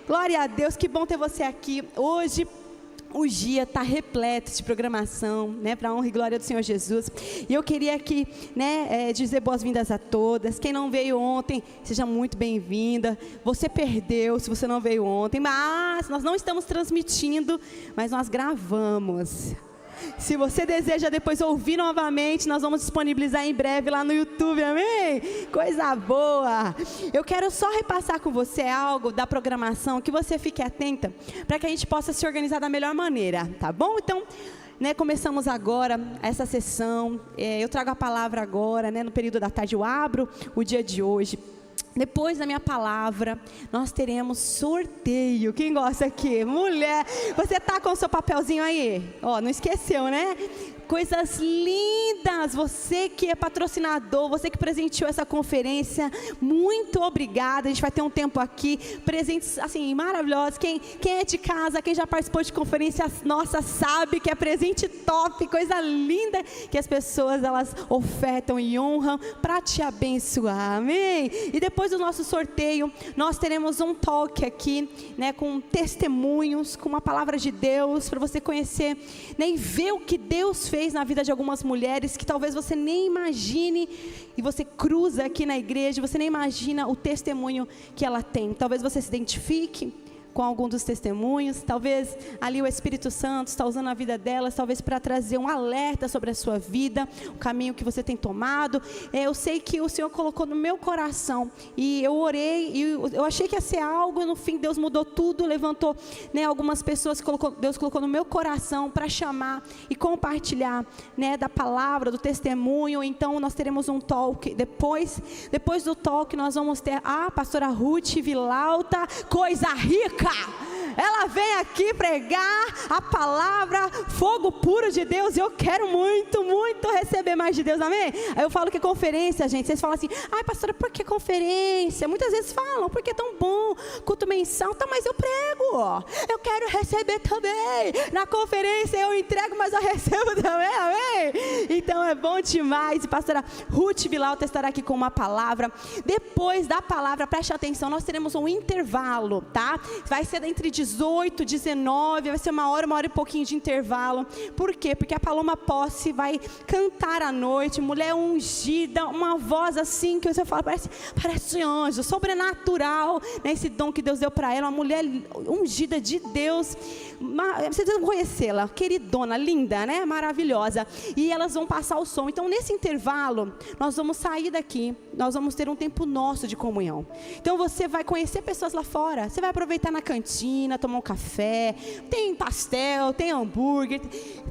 Glória a Deus, que bom ter você aqui. Hoje o dia está repleto de programação, para a honra e glória do Senhor Jesus. E eu queria aqui, dizer boas-vindas a todas. Quem não veio ontem, seja muito bem-vinda. Você perdeu se você não veio ontem, mas nós não estamos transmitindo, mas nós gravamos. Se você deseja depois ouvir novamente, nós vamos disponibilizar em breve lá no YouTube, amém? Coisa boa! Eu quero só repassar com você algo da programação, que você fique atenta, para que a gente possa se organizar da melhor maneira, tá bom? Então, começamos agora essa sessão, eu trago a palavra agora, no período da tarde, eu abro o dia de hoje. Depois da minha palavra, nós teremos sorteio. Quem gosta aqui? Mulher, você tá com o seu papelzinho aí? Não esqueceu, né? Coisas lindas, você que é patrocinador, você que presenteou essa conferência, muito obrigada. A gente vai ter um tempo aqui, presentes assim maravilhosos. Quem é de casa, quem já participou de conferências nossa sabe que é presente top, coisa linda que as pessoas elas ofertam e honram para te abençoar, amém? E depois do nosso sorteio, nós teremos um talk aqui, com testemunhos, com uma palavra de Deus para você conhecer, e ver o que Deus fez na vida de algumas mulheres que talvez você nem imagine, e você cruza aqui na igreja, você nem imagina o testemunho que ela tem. Talvez você se identifique com algum dos testemunhos, talvez ali o Espírito Santo está usando a vida delas, talvez para trazer um alerta sobre a sua vida, o caminho que você tem tomado. Eu sei que o Senhor colocou no meu coração, e eu orei, e eu achei que ia ser algo, e no fim Deus mudou tudo, levantou algumas pessoas, Deus colocou no meu coração para chamar e compartilhar da palavra, do testemunho. Então nós teremos um talk, depois do talk nós vamos ter a pastora Ruth Vilauta, coisa rica. Ela vem aqui pregar a palavra, fogo puro de Deus, e eu quero muito, muito receber mais de Deus, amém? Aí eu falo que é conferência, gente, vocês falam assim, ai pastora, por que conferência? Muitas vezes falam, porque é tão bom, culto mensal, tá, mas eu prego, eu quero receber também, na conferência eu entrego, mas eu recebo também, amém? Então é bom demais. E pastora Ruth Vilauta estará aqui com uma palavra. Depois da palavra, preste atenção, nós teremos um intervalo, tá? Vai ser entre 18 e 19, vai ser uma hora e pouquinho de intervalo. Por quê? Porque a Paloma Posse vai cantar à noite, mulher ungida, uma voz assim que você fala, parece anjo, sobrenatural, esse dom que Deus deu para ela, uma mulher ungida de Deus. Vocês vão conhecê-la, queridona, linda, maravilhosa, e elas vão passar o som. Então nesse intervalo, nós vamos sair daqui, nós vamos ter um tempo nosso de comunhão. Então você vai conhecer pessoas lá fora, você vai aproveitar na cantina, tomar um café, tem pastel, tem hambúrguer,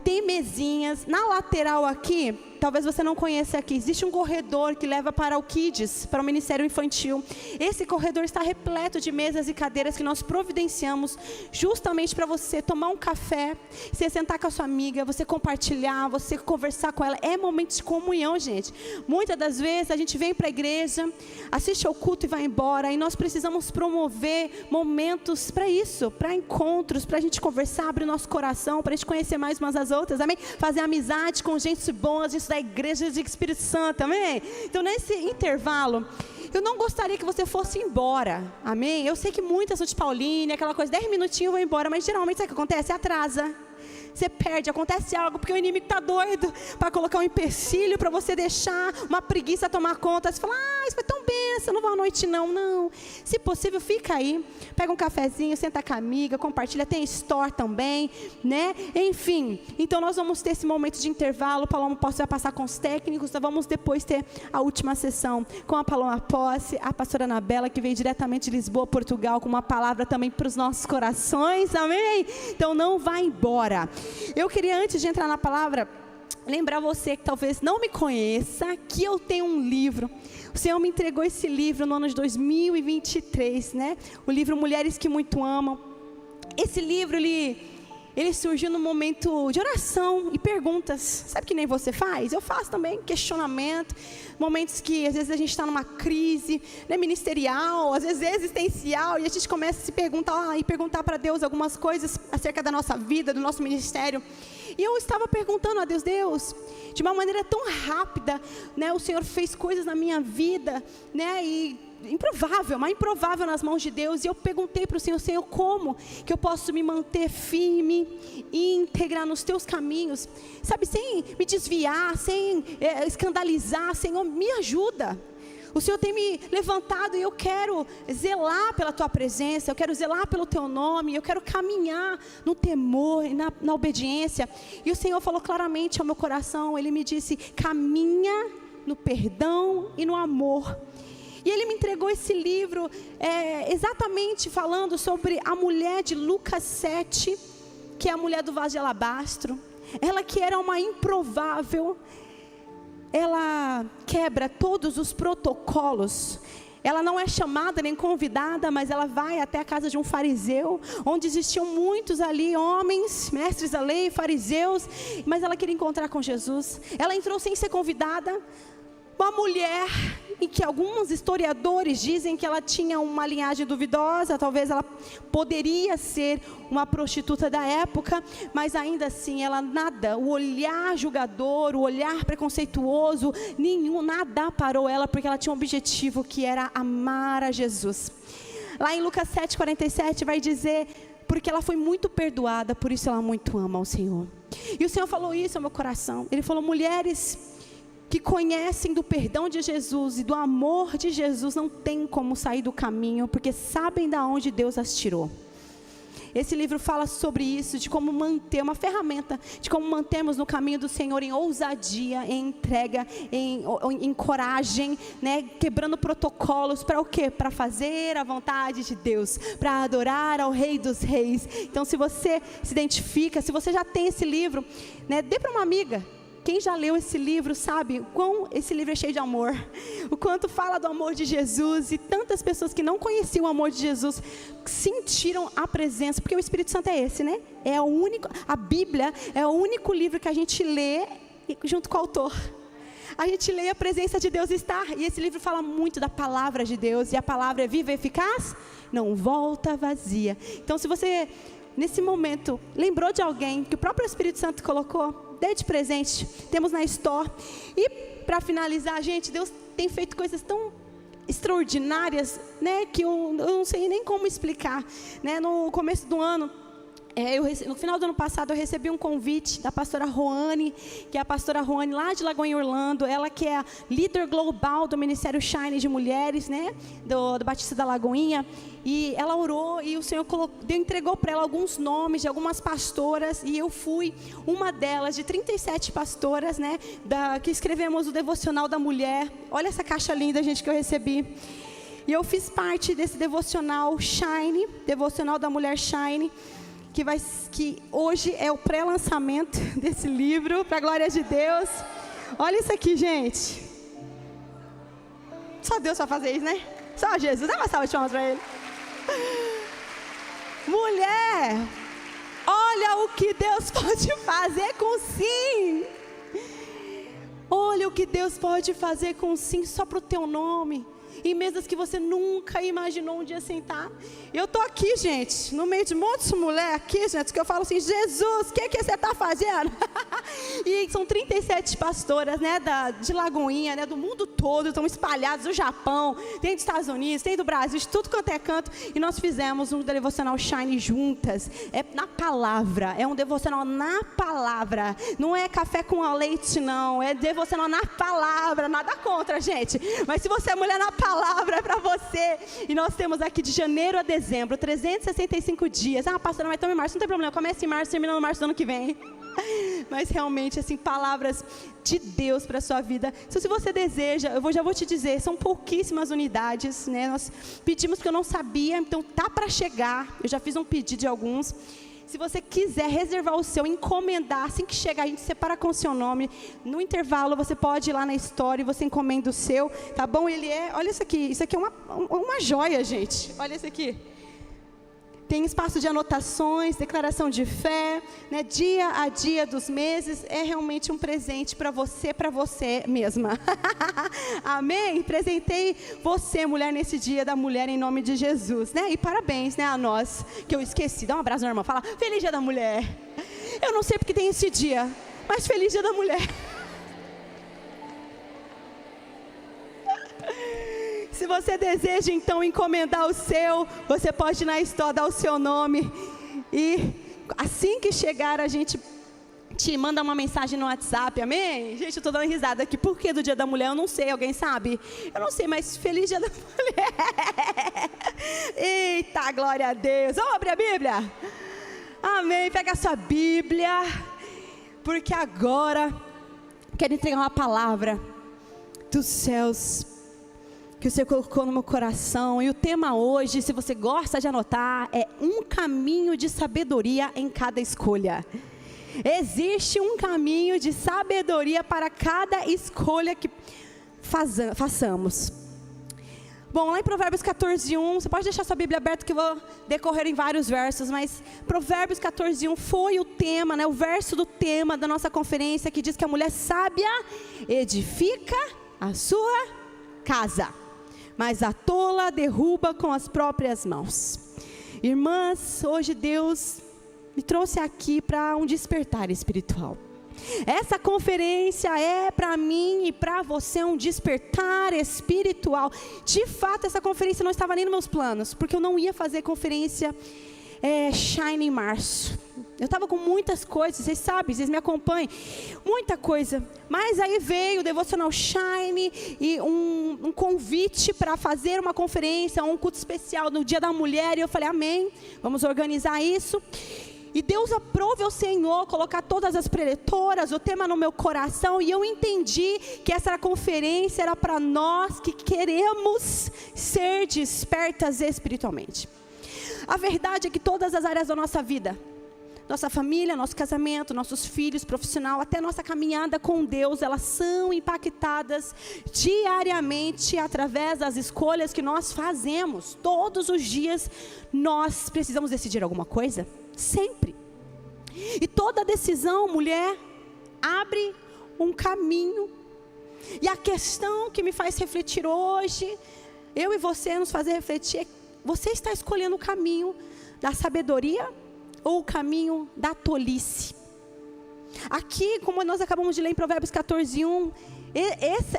tem mesinhas. Na lateral aqui, talvez você não conheça aqui, existe um corredor que leva para o Kids, para o Ministério Infantil. Esse corredor está repleto de mesas e cadeiras que nós providenciamos justamente para você tomar um café, você sentar com a sua amiga, você compartilhar, você conversar com ela. É momento de comunhão, gente. Muitas das vezes a gente vem para a igreja, assiste ao culto e vai embora, e nós precisamos promover momentos para isso, para encontros, para a gente conversar, abrir o nosso coração, para a gente conhecer mais umas às outras, amém? Fazer amizade com gente boa, gente da igreja de Espírito Santo, amém? Então nesse intervalo, eu não gostaria que você fosse embora, amém? Eu sei que muitas são de Pauline, aquela coisa, 10 minutinhos eu vou embora, mas geralmente sabe o que acontece? Atrasa. Você perde, acontece algo, porque o inimigo está doido para colocar um empecilho, para você deixar uma preguiça tomar conta. Você fala, isso foi tão benção, não vou à noite não. Se possível, fica aí, pega um cafezinho, senta com a amiga, compartilha, tem store também, Enfim, então nós vamos ter esse momento de intervalo, o Paloma Posse vai passar com os técnicos, nós vamos depois ter a última sessão com a Paloma Posse, a pastora Anabela, que veio diretamente de Lisboa, Portugal, com uma palavra também para os nossos corações, amém? Então não vá embora. Eu queria, antes de entrar na palavra, lembrar você que talvez não me conheça, que eu tenho um livro. O Senhor me entregou esse livro no ano de 2023, O livro Mulheres que Muito Amam. Esse livro, ele surgiu num momento de oração e perguntas. Sabe que nem você faz? Eu faço também, questionamento. Momentos que às vezes a gente está numa crise ministerial, às vezes existencial, e a gente começa a se perguntar, e perguntar para Deus algumas coisas acerca da nossa vida, do nosso ministério. E eu estava perguntando a Deus, de uma maneira tão rápida, o Senhor fez coisas na minha vida, e improvável nas mãos de Deus. E eu perguntei para o Senhor: Senhor, como que eu posso me manter firme, íntegra nos teus caminhos, sabe, sem me desviar, sem escandalizar. Senhor, me ajuda. O Senhor tem me levantado e eu quero zelar pela tua presença, eu quero zelar pelo teu nome, eu quero caminhar no temor e na obediência. E o Senhor falou claramente ao meu coração. Ele me disse: caminha no perdão e no amor. E Ele me entregou esse livro, exatamente falando sobre a mulher de Lucas 7, que é a mulher do vaso de alabastro. Ela que era uma improvável, ela quebra todos os protocolos. Ela não é chamada nem convidada, mas ela vai até a casa de um fariseu, onde existiam muitos ali, homens, mestres da lei, fariseus, mas ela queria encontrar com Jesus. Ela entrou sem ser convidada. Uma mulher em que alguns historiadores dizem que ela tinha uma linhagem duvidosa, talvez ela poderia ser uma prostituta da época, mas ainda assim ela nada, o olhar julgador, o olhar preconceituoso, nada parou ela, porque ela tinha um objetivo, que era amar a Jesus. Lá em Lucas 7,47 vai dizer: porque ela foi muito perdoada, por isso ela muito ama ao Senhor. E o Senhor falou isso ao meu coração. Ele falou: mulheres que conhecem do perdão de Jesus e do amor de Jesus não tem como sair do caminho, porque sabem de onde Deus as tirou. Esse livro fala sobre isso, de como manter, uma ferramenta, de como mantermos no caminho do Senhor em ousadia, em entrega, em coragem, né? Quebrando protocolos, para o quê? Para fazer a vontade de Deus, para adorar ao Rei dos Reis. Então, se você se identifica, se você já tem esse livro, né? Dê para uma amiga. Quem já leu esse livro sabe o quão esse livro é cheio de amor, o quanto fala do amor de Jesus, e tantas pessoas que não conheciam o amor de Jesus sentiram a presença, porque o Espírito Santo é esse, né? É o único, a Bíblia é o único livro que a gente lê junto com o autor. A gente lê, a presença de Deus está, e esse livro fala muito da palavra de Deus, e a palavra é viva e eficaz, não volta vazia. Então, se você nesse momento lembrou de alguém que o próprio Espírito Santo colocou, dê de presente. Temos na Store. E para finalizar, gente, Deus tem feito coisas tão extraordinárias, né, que eu não sei nem como explicar, né? No começo do ano, no final do ano passado, eu recebi um convite da pastora Roane, que é a pastora Roane lá de Lagoinha, Orlando. Ela que é a líder global do Ministério Shine de Mulheres, né, do Batista da Lagoinha. E ela orou e o Senhor entregou para ela alguns nomes de algumas pastoras. E eu fui uma delas, de 37 pastoras, né, que escrevemos o devocional da mulher. Olha essa caixa linda, gente, que eu recebi. E eu fiz parte desse devocional Shine, devocional da mulher Shine, que hoje é o pré-lançamento desse livro, para a glória de Deus. Olha isso aqui, gente. Só Deus vai fazer isso, né? Só Jesus. Dá uma salva de palmas para Ele. Mulher, olha o que Deus pode fazer com sim. Olha o que Deus pode fazer com sim, só para o teu nome. Em mesas que você nunca imaginou um dia sentar. Eu estou aqui, gente, no meio de um monte de mulher aqui, gente, que eu falo assim: Jesus, o que você está fazendo? E são 37 pastoras, né, de Lagoinha, né, do mundo todo, estão espalhadas do Japão, tem dos Estados Unidos, tem do Brasil, de tudo quanto é canto. E nós fizemos um devocional Shine juntas. É na palavra, é um devocional na palavra. Não é café com leite, não. É devocional na palavra. Nada contra, gente. Mas se você é mulher na palavra, é para você. E nós temos aqui de janeiro a dezembro, 365 dias. Ah, pastora, mas estamos em março, não tem problema. Começa em março, termina no março do ano que vem. Mas realmente, assim, palavras de Deus para a sua vida. Então, se você deseja, já vou te dizer, são pouquíssimas unidades, né? Nós pedimos porque eu não sabia, então tá para chegar. Eu já fiz um pedido de alguns. Se você quiser reservar o seu, encomendar, assim que chegar, a gente separa com o seu nome. No intervalo, você pode ir lá na Store e você encomenda o seu, tá bom? Olha isso aqui é uma joia, gente. Olha isso aqui. Tem espaço de anotações, declaração de fé, né? Dia a dia dos meses. É realmente um presente para você mesma. Amém? Presentei você, mulher, nesse dia da mulher, em nome de Jesus, né? E parabéns, né, a nós, que eu esqueci. Dá um abraço na irmã, fala: feliz dia da mulher. Eu não sei porque tem esse dia, mas feliz dia da mulher. Se Se você deseja então encomendar o seu, você pode ir na Store, dar o seu nome, e assim que chegar a gente te manda uma mensagem no WhatsApp, amém? Gente, eu estou dando risada aqui, por que do Dia da Mulher? Eu não sei, alguém sabe? Eu não sei, mas feliz Dia da Mulher. Eita, glória a Deus. Vamos abrir a Bíblia? Amém, pega a sua Bíblia, porque agora quero entregar uma palavra dos céus, que o Senhor colocou no meu coração. E o tema hoje, se você gosta de anotar, é um caminho de sabedoria em cada escolha. Existe um caminho de sabedoria para cada escolha que façamos. Bom, lá em Provérbios 14:1, você pode deixar sua Bíblia aberta que eu vou decorrer em vários versos, mas Provérbios 14:1 foi o tema, o verso do tema da nossa conferência, que diz que a mulher sábia edifica a sua casa, mas a tola derruba com as próprias mãos. Irmãs, hoje Deus me trouxe aqui para um despertar espiritual. Essa conferência é para mim e para você um despertar espiritual. De fato, essa conferência não estava nem nos meus planos, porque eu não ia fazer conferência Shine em março. Eu estava com muitas coisas, vocês sabem, vocês me acompanham, muita coisa. Mas aí veio o Devocional Shine e um convite para fazer uma conferência, um culto especial no Dia da Mulher. E eu falei, amém, vamos organizar isso. E Deus aprove ao Senhor colocar todas as preletoras, o tema no meu coração. E eu entendi que essa conferência era para nós que queremos ser despertas espiritualmente. A verdade é que todas as áreas da nossa vida, nossa família, nosso casamento, nossos filhos, profissional, até nossa caminhada com Deus, elas são impactadas diariamente através das escolhas que nós fazemos. Todos os dias nós precisamos decidir alguma coisa, sempre. E toda decisão, mulher, abre um caminho. E a questão que me faz refletir hoje, eu e você nos fazer refletir, é: você está escolhendo o caminho da sabedoria ou o caminho da tolice? Aqui, como nós acabamos de ler em Provérbios 14:1,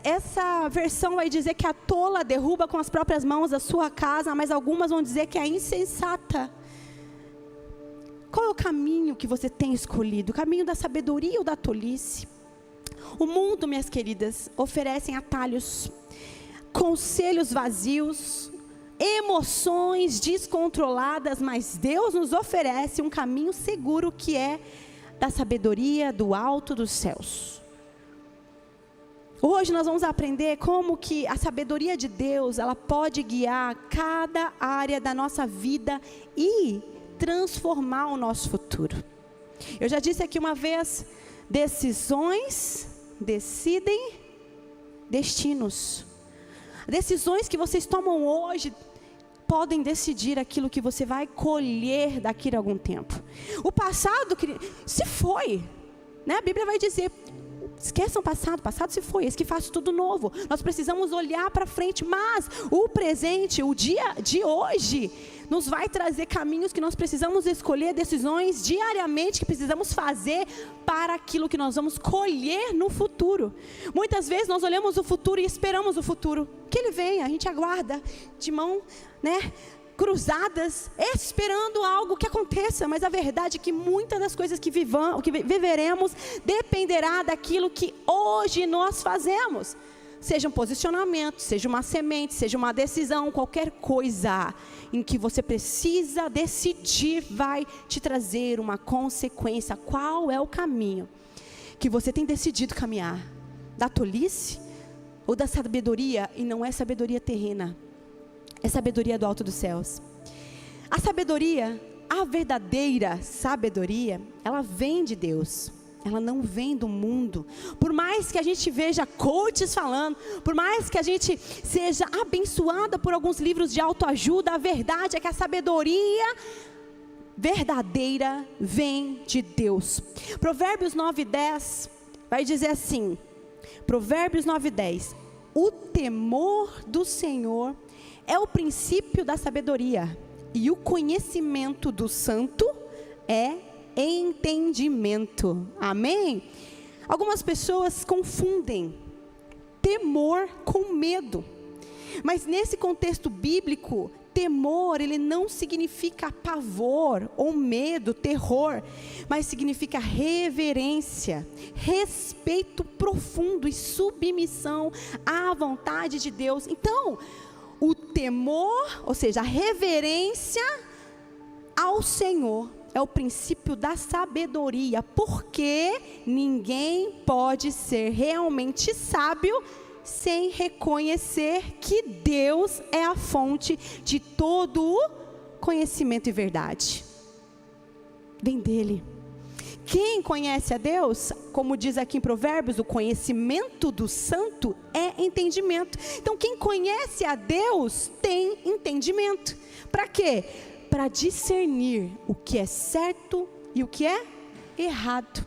essa versão vai dizer que a tola derruba com as próprias mãos a sua casa, mas algumas vão dizer que é insensata. Qual é o caminho que você tem escolhido? O caminho da sabedoria ou da tolice? O mundo, minhas queridas, oferece atalhos, conselhos vazios, emoções descontroladas, mas Deus nos oferece um caminho seguro, que é da sabedoria do alto dos céus. Hoje nós vamos aprender como que a sabedoria de Deus, ela pode guiar cada área da nossa vida e transformar o nosso futuro. Eu já disse aqui uma vez, decisões decidem destinos. Decisões que vocês tomam hoje podem decidir aquilo que você vai colher daqui a algum tempo. O passado se foi, A Bíblia vai dizer: esqueçam o passado, passado se foi, esse que faz tudo novo. Nós precisamos olhar para frente, mas o presente, o dia de hoje, nos vai trazer caminhos que nós precisamos escolher, decisões diariamente que precisamos fazer para aquilo que nós vamos colher no futuro. Muitas vezes nós olhamos o futuro e esperamos o futuro, que ele venha, a gente aguarda de mão, cruzadas, esperando algo que aconteça, mas a verdade é que muitas das coisas que viveremos dependerá daquilo que hoje nós fazemos. Seja um posicionamento, seja uma semente, seja uma decisão, qualquer coisa em que você precisa decidir vai te trazer uma consequência. Qual é o caminho que você tem decidido caminhar? Da tolice ou da sabedoria? E não é sabedoria terrena, é sabedoria do alto dos céus. A sabedoria, a verdadeira sabedoria, ela vem de Deus. Ela não vem do mundo. Por mais que a gente veja coaches falando, por mais que a gente seja abençoada por alguns livros de autoajuda, a verdade é que a sabedoria verdadeira vem de Deus. Provérbios 9:10 vai dizer assim, Provérbios 9:10: o temor do Senhor é o princípio da sabedoria, e o conhecimento do santo é entendimento. Amém? Algumas pessoas confundem temor com medo. Mas nesse contexto bíblico, temor, ele não significa pavor ou medo, terror, mas significa reverência, respeito profundo e submissão à vontade de Deus. Então, o temor, ou seja, a reverência ao Senhor, é o princípio da sabedoria, porque ninguém pode ser realmente sábio sem reconhecer que Deus é a fonte de todo o conhecimento e verdade. Vem dele. Quem conhece a Deus, como diz aqui em Provérbios, o conhecimento do santo é entendimento. Então, quem conhece a Deus tem entendimento. Para quê? Para discernir o que é certo e o que é errado.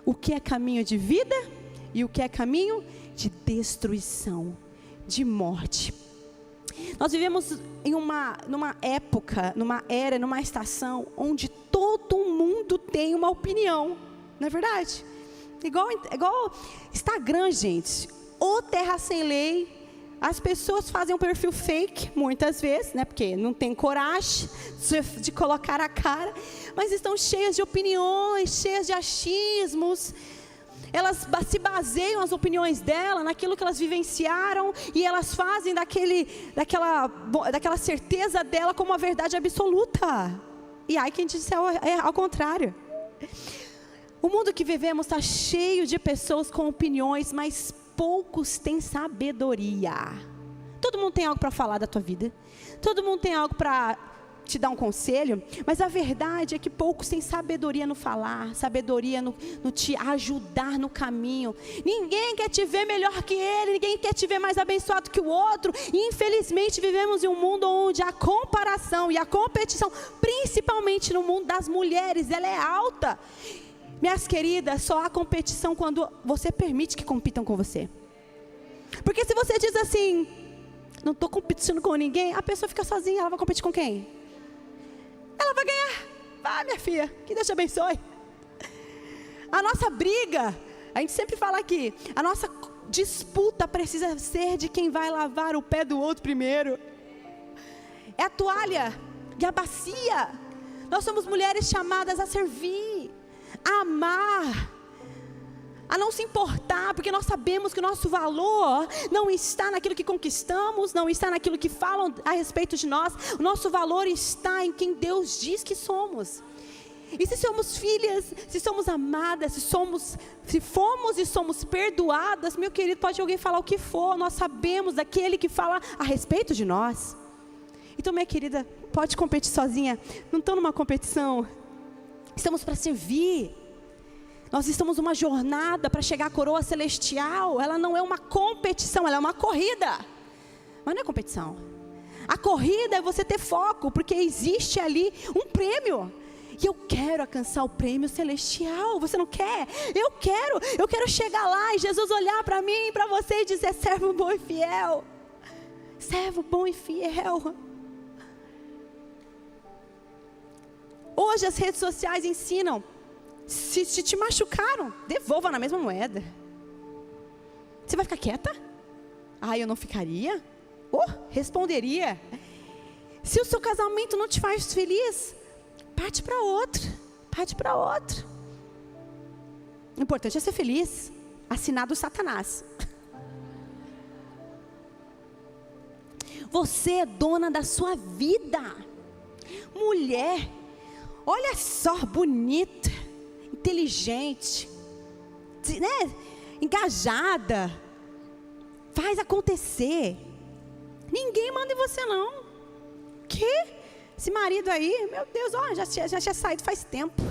O que é caminho de vida e o que é caminho de destruição, de morte. Nós vivemos em numa época, numa era, numa estação onde todo mundo tem uma opinião, não é verdade? Igual Instagram, gente, ou terra sem lei. As pessoas fazem um perfil fake, muitas vezes, né? Porque não tem coragem de colocar a cara, mas estão cheias de opiniões, cheias de achismos. Elas se baseiam as opiniões dela naquilo que elas vivenciaram e elas fazem daquela certeza dela como uma verdade absoluta. E aí quem disse é ao contrário. O mundo que vivemos está cheio de pessoas com opiniões, mas poucos têm sabedoria. Todo mundo tem algo para falar da tua vida. Todo mundo tem algo para te dar um conselho, mas a verdade é que poucos têm sabedoria no falar, sabedoria no te ajudar no caminho. Ninguém quer te ver melhor que ele, ninguém quer te ver mais abençoado que o outro. E infelizmente vivemos em um mundo onde a comparação e a competição, principalmente no mundo das mulheres, ela é alta. Minhas queridas, só há competição quando você permite que compitam com você. Porque se você diz assim, não estou competindo com ninguém, a pessoa fica sozinha, ela vai competir com quem? Ela vai ganhar. Vai, minha filha, que Deus te abençoe. A nossa briga, a gente sempre fala aqui, a nossa disputa precisa ser de quem vai lavar o pé do outro primeiro. É a toalha e a bacia. Nós somos mulheres chamadas a servir, a amar, a não se importar, porque nós sabemos que o nosso valor não está naquilo que conquistamos, não está naquilo que falam a respeito de nós. O nosso valor está em quem Deus diz que somos. E se somos filhas, se somos amadas, se fomos e somos perdoadas, meu querido, pode alguém falar o que for, nós sabemos daquele que fala a respeito de nós. Então, minha querida, pode competir sozinha, não estou numa competição. Estamos para servir. Nós estamos numa jornada para chegar à coroa celestial. Ela não é uma competição, ela é uma corrida. Mas não é competição. A corrida é você ter foco, porque existe ali um prêmio. E eu quero alcançar o prêmio celestial. Você não quer? Eu quero chegar lá e Jesus olhar para mim e para você e dizer: servo bom e fiel. Servo bom e fiel. Hoje as redes sociais ensinam, se te machucaram, devolva na mesma moeda. Você vai ficar quieta? Eu não ficaria? Responderia. Se o seu casamento não te faz feliz, parte para outro. O importante é ser feliz. Assinado Satanás. Você é dona da sua vida. Mulher, olha só, bonita, inteligente, né? Engajada, faz acontecer. Ninguém manda em você não. Que? Esse marido aí, meu Deus, já tinha saído faz tempo.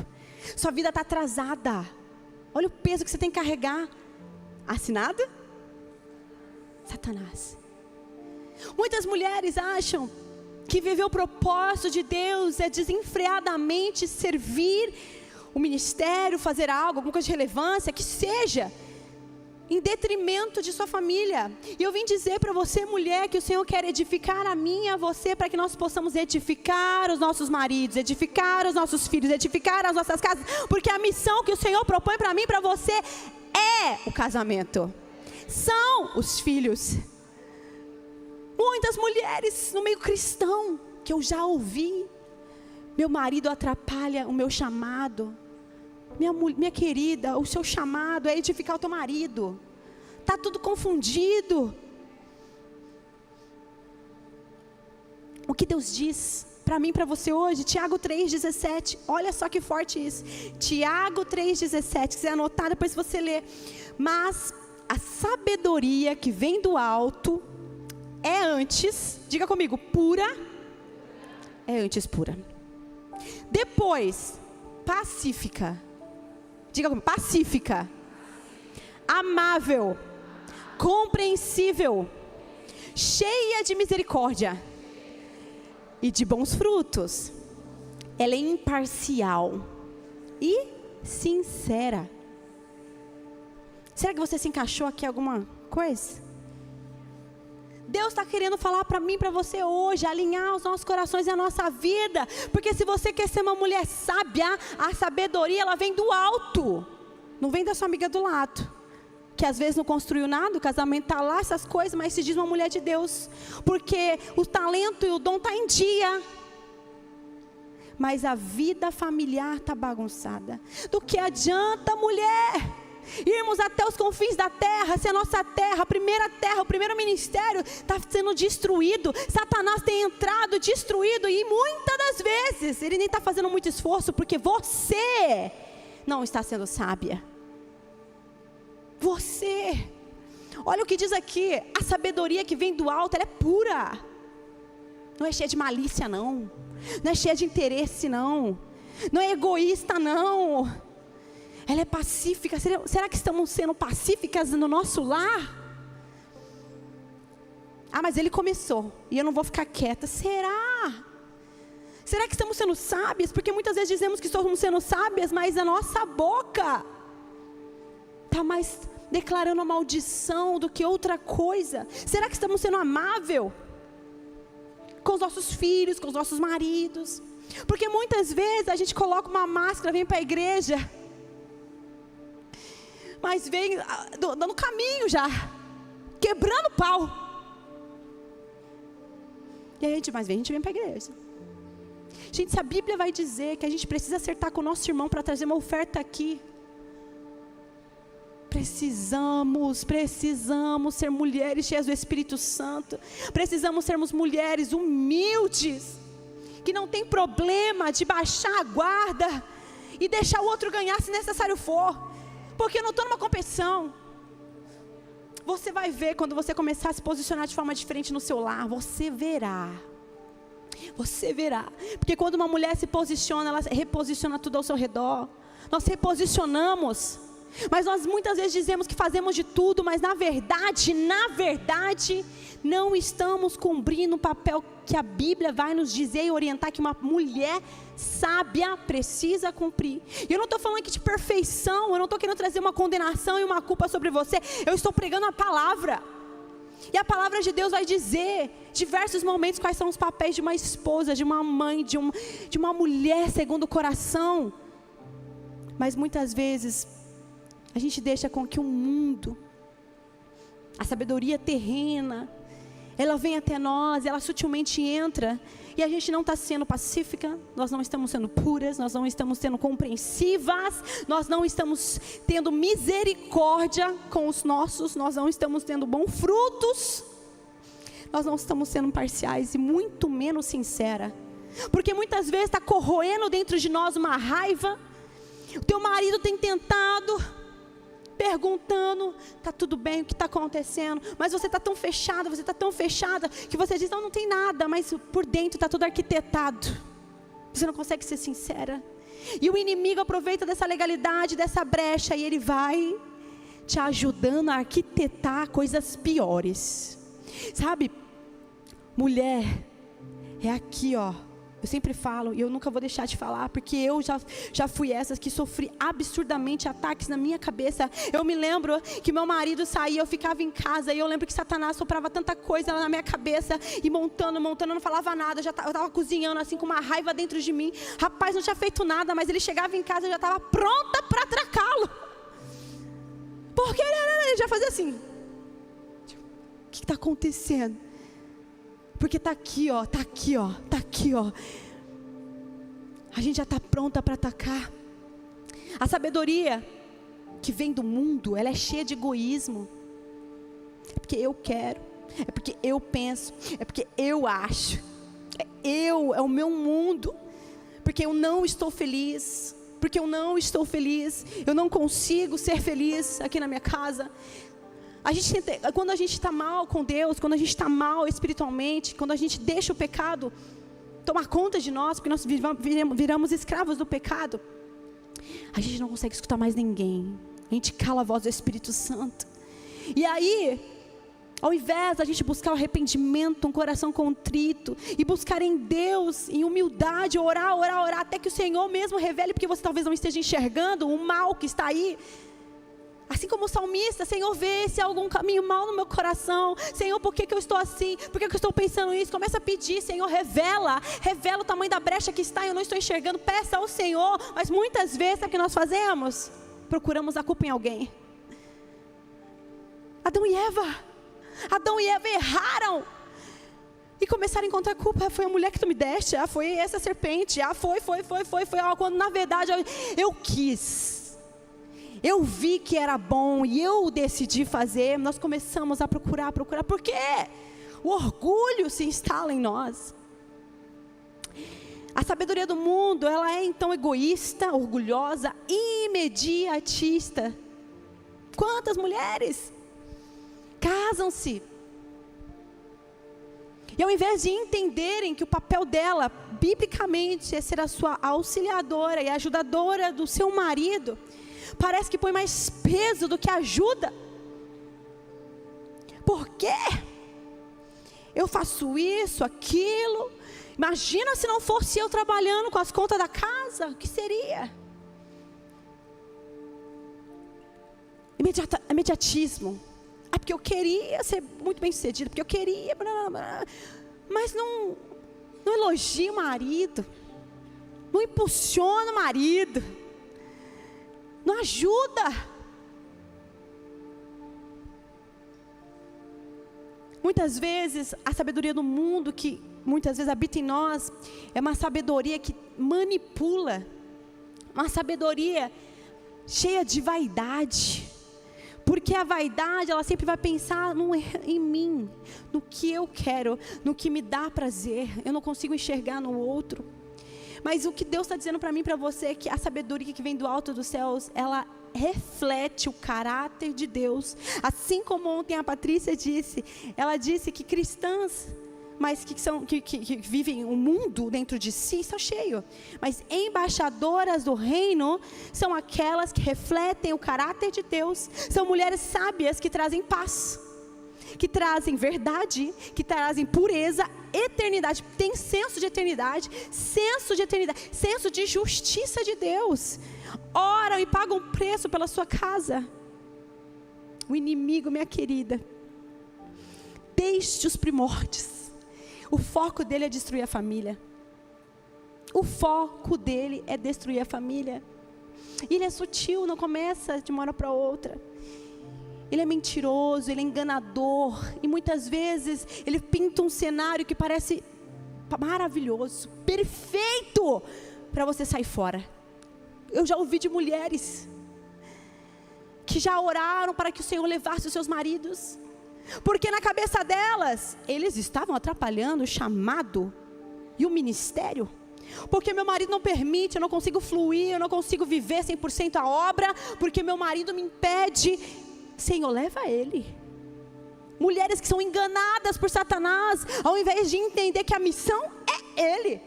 Sua vida está atrasada. Olha o peso que você tem que carregar. Assinado? Satanás. Muitas mulheres acham que viver o propósito de Deus é desenfreadamente servir o ministério, fazer algo, alguma coisa de relevância, que seja em detrimento de sua família. E eu vim dizer para você, mulher, que o Senhor quer edificar a mim e a você, para que nós possamos edificar os nossos maridos, edificar os nossos filhos, edificar as nossas casas, porque a missão que o Senhor propõe para mim e para você é o casamento, são os filhos. Muitas mulheres no meio cristão que eu já ouvi: meu marido atrapalha o meu chamado. Minha querida, o seu chamado é edificar o teu marido. Está tudo confundido. O que Deus diz para mim, para você hoje, Tiago 3,17, olha só que forte isso. Tiago 3,17, se quiser anotar, depois você lê. Mas a sabedoria que vem do alto é antes, diga comigo, pura. É antes pura. Depois, pacífica. Diga comigo, pacífica. Amável. Compreensível. Cheia de misericórdia e de bons frutos. Ela é imparcial e sincera. Será que você se encaixou aqui em alguma coisa? Deus está querendo falar para mim, para você hoje, alinhar os nossos corações e a nossa vida. Porque se você quer ser uma mulher sábia, a sabedoria ela vem do alto. Não vem da sua amiga do lado, que às vezes não construiu nada, o casamento está lá, essas coisas, mas se diz uma mulher de Deus. Porque o talento e o dom está em dia, mas a vida familiar está bagunçada. Do que adianta, mulher, irmos até os confins da terra, se a nossa terra, o primeiro ministério está sendo destruído, Satanás tem entrado, destruído, e muitas das vezes, ele nem está fazendo muito esforço, porque você não está sendo sábia. Você, olha o que diz aqui, a sabedoria que vem do alto, ela é pura, não é cheia de malícia não é cheia de interesse não é egoísta não, ela é pacífica. Será que estamos sendo pacíficas no nosso lar? Mas ele começou, e eu não vou ficar quieta. Será que estamos sendo sábias? Porque muitas vezes dizemos que estamos sendo sábias, mas a nossa boca está mais declarando a maldição do que outra coisa. Será que estamos sendo amável com os nossos filhos, com os nossos maridos? Porque muitas vezes a gente coloca uma máscara, vem para a igreja, mas vem dando caminho já, quebrando pau. E aí a gente vem para a igreja. Gente, se a Bíblia vai dizer que a gente precisa acertar com o nosso irmão para trazer uma oferta aqui, precisamos ser mulheres cheias do Espírito Santo. Precisamos sermos mulheres humildes, que não tem problema de baixar a guarda e deixar o outro ganhar se necessário for, porque eu não estou numa competição. Você vai ver quando você começar a se posicionar de forma diferente no seu lar, você verá, porque quando uma mulher se posiciona, ela reposiciona tudo ao seu redor. Nós reposicionamos, mas nós muitas vezes dizemos que fazemos de tudo, mas na verdade, não estamos cumprindo o papel que a Bíblia vai nos dizer e orientar que uma mulher sábia precisa cumprir. E eu não estou falando aqui de perfeição, eu não estou querendo trazer uma condenação e uma culpa sobre você, eu estou pregando a palavra. E a palavra de Deus vai dizer, diversos momentos, quais são os papéis de uma esposa, de uma mãe, de uma mulher segundo o coração. Mas muitas vezes a gente deixa com que o mundo, a sabedoria terrena, ela vem até nós, ela sutilmente entra, e a gente não está sendo pacífica, nós não estamos sendo puras, nós não estamos sendo compreensivas, nós não estamos tendo misericórdia com os nossos, nós não estamos tendo bons frutos, nós não estamos sendo parciais e muito menos sincera, porque muitas vezes está corroendo dentro de nós uma raiva. O teu marido tem tentado, perguntando, está tudo bem, o que está acontecendo? Mas você está tão fechada, que você diz, não tem nada, mas por dentro está tudo arquitetado. Você não consegue ser sincera. E o inimigo aproveita dessa legalidade, dessa brecha, e ele vai te ajudando a arquitetar coisas piores. Sabe, mulher, é aqui ó. Eu sempre falo, e eu nunca vou deixar de falar, porque eu já fui essas que sofri absurdamente ataques na minha cabeça. Eu me lembro que meu marido saía, eu ficava em casa, e eu lembro que Satanás soprava tanta coisa lá na minha cabeça, e montando, eu não falava nada, eu estava cozinhando assim, com uma raiva dentro de mim. Rapaz, não tinha feito nada, mas ele chegava em casa, eu já estava pronta para atracá-lo. Porque ele já fazia assim, o que está acontecendo? Porque está aqui, ó, está aqui, ó, está aqui, ó. A gente já está pronta para atacar. A sabedoria que vem do mundo, ela é cheia de egoísmo. É porque eu quero, é porque eu penso, é porque eu acho. É o meu mundo. Porque eu não estou feliz. Porque eu não estou feliz. Eu não consigo ser feliz aqui na minha casa. Quando a gente está mal com Deus, quando a gente está mal espiritualmente, quando a gente deixa o pecado tomar conta de nós, porque nós viramos escravos do pecado, a gente não consegue escutar mais ninguém. A gente cala a voz do Espírito Santo. E aí, ao invés da gente buscar o arrependimento, um coração contrito, e buscar em Deus, em humildade, orar, até que o Senhor mesmo revele, porque você talvez não esteja enxergando o mal que está aí. Assim como o salmista, Senhor, vê se há algum caminho mal no meu coração. Senhor, por que eu estou assim? Por que eu estou pensando isso? Começa a pedir, Senhor, revela o tamanho da brecha que está, eu não estou enxergando. Peça ao Senhor, mas muitas vezes, sabe o que nós fazemos? Procuramos a culpa em alguém. Adão e Eva erraram. E começaram a encontrar culpa. Foi a mulher que tu me deste, foi essa serpente, foi. Quando na verdade eu quis. Eu vi que era bom e eu decidi fazer. Nós começamos a procurar. Por quê? O orgulho se instala em nós. A sabedoria do mundo, ela é então egoísta, orgulhosa, imediatista. Quantas mulheres casam-se e ao invés de entenderem que o papel dela, biblicamente, é ser a sua auxiliadora e ajudadora do seu marido, parece que põe mais peso do que ajuda. Por quê? Eu faço isso, aquilo. Imagina se não fosse eu trabalhando com as contas da casa, o que seria? Imediatismo. Porque eu queria ser muito bem sucedida, porque eu queria, mas não elogia o marido, não impulsiona o marido, não ajuda. Muitas vezes a sabedoria do mundo que muitas vezes habita em nós é uma sabedoria que manipula, uma sabedoria cheia de vaidade. Porque a vaidade, ela sempre vai pensar em mim, no que eu quero, no que me dá prazer. Eu não consigo enxergar no outro. Mas o que Deus está dizendo para mim e para você é que a sabedoria que vem do alto dos céus, ela reflete o caráter de Deus. Assim como ontem a Patrícia disse, ela disse que cristãs, mas que vivem um mundo dentro de si, está cheio. Mas embaixadoras do reino são aquelas que refletem o caráter de Deus. São mulheres sábias que trazem paz, que trazem verdade, que trazem pureza, eternidade. Tem senso de eternidade, senso de justiça de Deus. Oram e pagam um preço pela sua casa. O inimigo, minha querida, desde os primórdios, o foco dele é destruir a família. O foco dele é destruir a família. E ele é sutil, não começa de uma hora para outra. Ele é mentiroso, ele é enganador. E muitas vezes ele pinta um cenário que parece maravilhoso, perfeito, para você sair fora. Eu já ouvi de mulheres que já oraram para que o Senhor levasse os seus maridos, porque na cabeça delas, eles estavam atrapalhando o chamado e o ministério. Porque meu marido não permite, eu não consigo fluir, eu não consigo viver 100% a obra, porque meu marido me impede. Senhor, leva ele. Mulheres que são enganadas por Satanás, ao invés de entender que a missão é ele.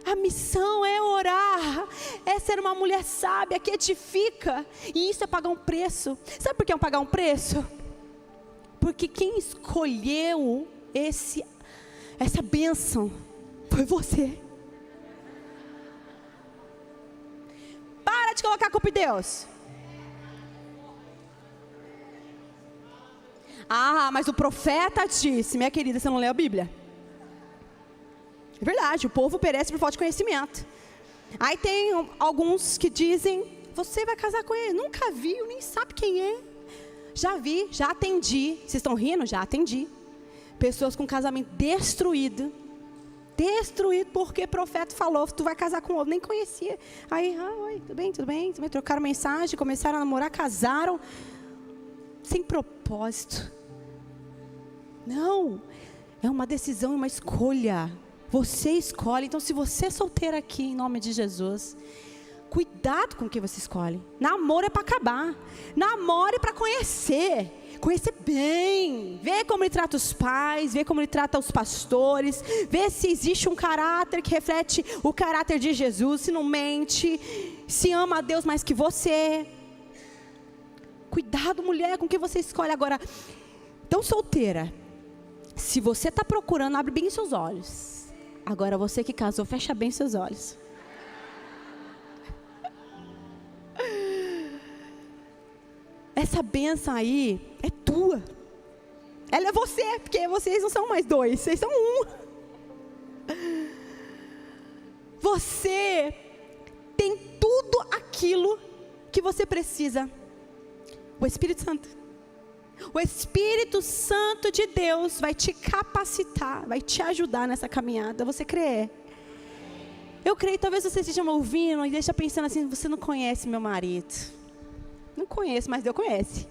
A missão é orar, é ser uma mulher sábia, que edifica. E isso é pagar um preço. Sabe por que é pagar um preço? Porque quem escolheu essa bênção foi você. Para de colocar a culpa em Deus. Ah, mas o profeta disse. Minha querida, você não leu a Bíblia? É verdade, o povo perece por falta de conhecimento. Aí tem alguns que dizem, você vai casar com ele, nunca viu, nem sabe quem é. Já vi, já atendi. Vocês estão rindo? Já atendi. Pessoas com casamento destruído porque o profeta falou, tu vai casar com outro, nem conhecia. Aí, oi, tudo bem, trocaram mensagem, começaram a namorar, casaram, sem propósito. Não, é uma decisão, é uma escolha. Você escolhe. Então, se você é solteira aqui, em nome de Jesus, cuidado com o que você escolhe. Namoro é para acabar. Namoro é para conhecer bem, ver como ele trata os pais, ver como ele trata os pastores, ver se existe um caráter que reflete o caráter de Jesus, se não mente, se ama a Deus mais que você. Cuidado, mulher, com o que você escolhe. Agora, tão solteira, se você está procurando, abre bem seus olhos. Agora, você que casou, fecha bem seus olhos. Essa bênção aí é tua. Ela é você, porque vocês não são mais dois, vocês são um. Você tem tudo aquilo que você precisa. O Espírito Santo. O Espírito Santo de Deus vai te capacitar, vai te ajudar nessa caminhada. Você crê? Eu creio, talvez você esteja me ouvindo e deixa pensando assim, você não conhece meu marido. Não conheço, mas Deus conhece.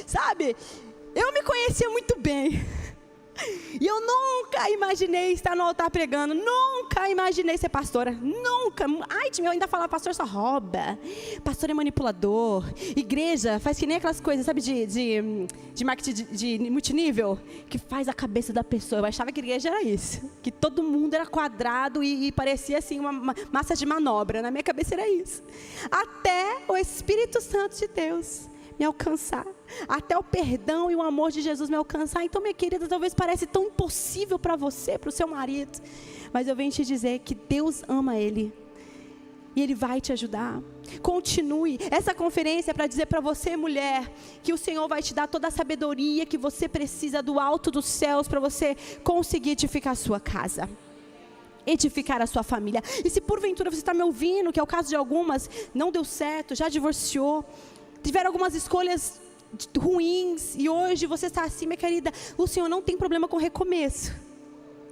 Sabe, eu me conhecia muito bem. E eu nunca imaginei estar no altar pregando. Nunca imaginei ser pastora. Nunca. Ai, eu ainda falava, pastor só rouba. Pastor é manipulador. Igreja faz que nem aquelas coisas, sabe, de marketing de multinível. Que faz a cabeça da pessoa. Eu achava que igreja era isso. Que todo mundo era quadrado e parecia assim uma massa de manobra. Na minha cabeça era isso. Até o Espírito Santo de Deus me alcançar, até o perdão e o amor de Jesus me alcançar. Então, minha querida, talvez pareça tão impossível para você, para o seu marido, mas eu venho te dizer que Deus ama ele, e Ele vai te ajudar. Continue. Essa conferência é para dizer para você, mulher, que o Senhor vai te dar toda a sabedoria que você precisa do alto dos céus, para você conseguir edificar a sua casa, edificar a sua família. E se porventura você está me ouvindo, que é o caso de algumas, não deu certo, já divorciou, tiveram algumas escolhas ruins, e hoje você está assim, minha querida, o Senhor não tem problema com recomeço.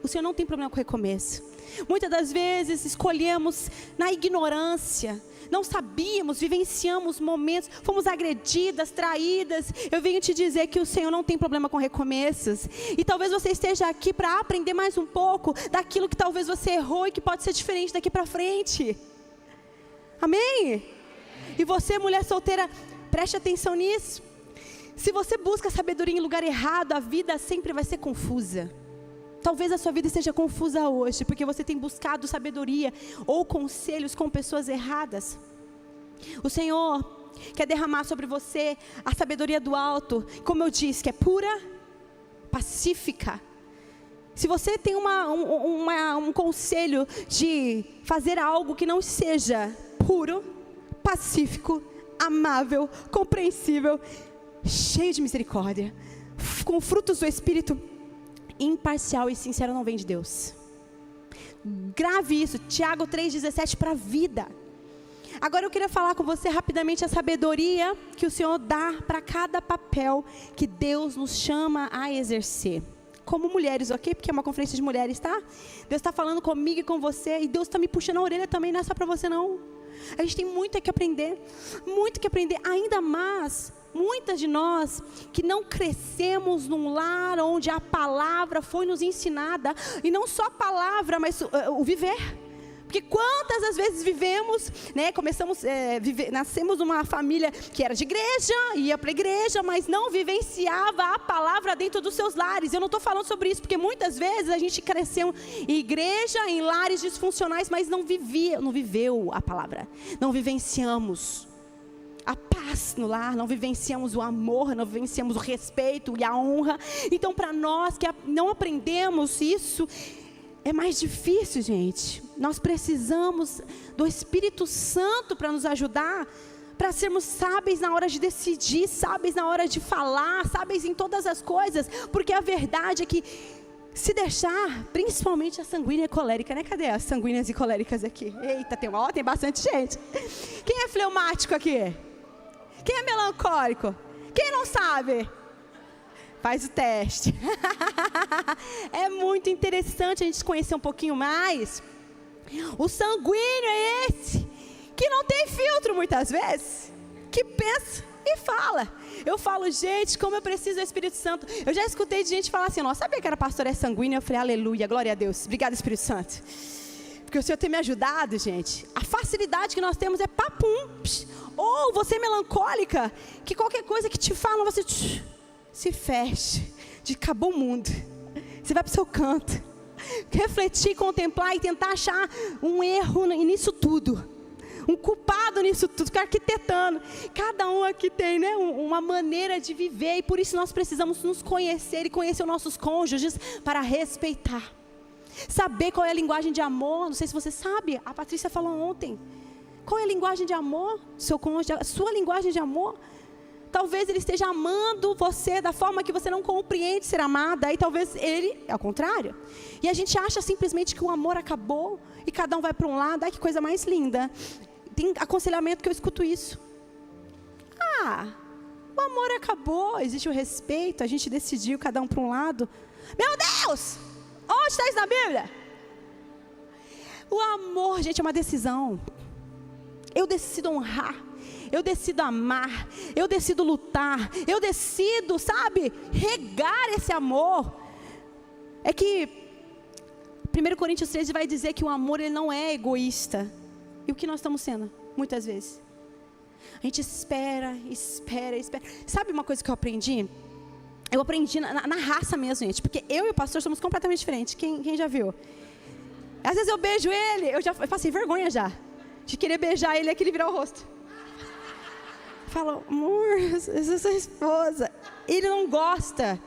O Senhor não tem problema com recomeço. Muitas das vezes escolhemos na ignorância, não sabíamos, vivenciamos momentos, fomos agredidas, traídas. Eu venho te dizer que o Senhor não tem problema com recomeços. E talvez você esteja aqui para aprender mais um pouco daquilo que talvez você errou e que pode ser diferente daqui para frente. Amém? E você, mulher solteira, preste atenção nisso. Se você busca sabedoria em lugar errado, a vida sempre vai ser confusa. Talvez a sua vida esteja confusa hoje, porque você tem buscado sabedoria ou conselhos com pessoas erradas. O Senhor quer derramar sobre você a sabedoria do alto, como eu disse, que é pura, pacífica. Se você tem um conselho de fazer algo que não seja puro, pacífico, amável, compreensível, cheio de misericórdia, com frutos do Espírito, imparcial e sincero, não vem de Deus. Grave isso, Tiago 3,17, para a vida. Agora eu queria falar com você rapidamente a sabedoria que o Senhor dá para cada papel que Deus nos chama a exercer. Como mulheres, ok? Porque é uma conferência de mulheres, tá? Deus está falando comigo e com você, e Deus está me puxando a orelha também, não é só para você não. A gente tem muito que aprender, ainda mais, muitas de nós que não crescemos num lar onde a palavra foi nos ensinada, e não só a palavra, mas o viver. Porque quantas das vezes vivemos, né, nascemos numa família que era de igreja, ia para a igreja, mas não vivenciava a palavra dentro dos seus lares. Eu não estou falando sobre isso, porque muitas vezes a gente cresceu em igreja, em lares disfuncionais, mas não viveu a palavra, não vivenciamos a paz no lar, não vivenciamos o amor, não vivenciamos o respeito e a honra. Então, para nós que não aprendemos isso, é mais difícil, gente. Nós precisamos do Espírito Santo para nos ajudar, para sermos sábios na hora de decidir, sábios na hora de falar, sábios em todas as coisas, porque a verdade é que, se deixar, principalmente a sanguínea e colérica, né? Cadê as sanguíneas e coléricas aqui? Eita, tem bastante gente. Quem é fleumático aqui? Quem é melancólico? Quem não sabe? faz o teste. É muito interessante a gente conhecer um pouquinho mais. O sanguíneo é esse, que não tem filtro muitas vezes, que pensa e fala. Eu falo, gente, como eu preciso do Espírito Santo. Eu já escutei de gente falar assim, nossa, sabia que era pastor é sanguíneo? Eu falei, aleluia, glória a Deus, obrigado Espírito Santo. Porque o Senhor tem me ajudado, gente. A facilidade que nós temos é papum. Ou você é melancólica, que qualquer coisa que te falam, você se fecha, de acabou o mundo. Você vai para o seu canto, refletir, contemplar e tentar achar um erro nisso tudo, um culpado nisso tudo, ficar arquitetando. Cada um aqui tem, né, uma maneira de viver, e por isso nós precisamos nos conhecer e conhecer os nossos cônjuges para respeitar. Saber qual é a linguagem de amor. Não sei se você sabe, a Patrícia falou ontem. Qual é a linguagem de amor do seu cônjuge, a sua linguagem de amor? Talvez ele esteja amando você da forma que você não compreende ser amada, e talvez ele é ao contrário. E a gente acha simplesmente que o amor acabou e cada um vai para um lado. Ai, que coisa mais linda. Tem aconselhamento que eu escuto isso. O amor acabou, existe o respeito, a gente decidiu cada um para um lado. Meu Deus! Onde está isso na Bíblia? O amor, gente, é uma decisão. Eu decido honrar, eu decido amar, eu decido lutar, eu decido, sabe, regar esse amor. É que 1 Coríntios 13 vai dizer que o amor, ele não é egoísta. E o que nós estamos sendo, muitas vezes? A gente espera. Sabe uma coisa que eu aprendi? Eu aprendi na raça mesmo, gente. Porque eu e o pastor somos completamente diferentes. Quem já viu? Às vezes eu beijo ele, eu passei vergonha já de querer beijar ele, ele virar o rosto. Falo, amor, eu sou sua esposa. Ele não gosta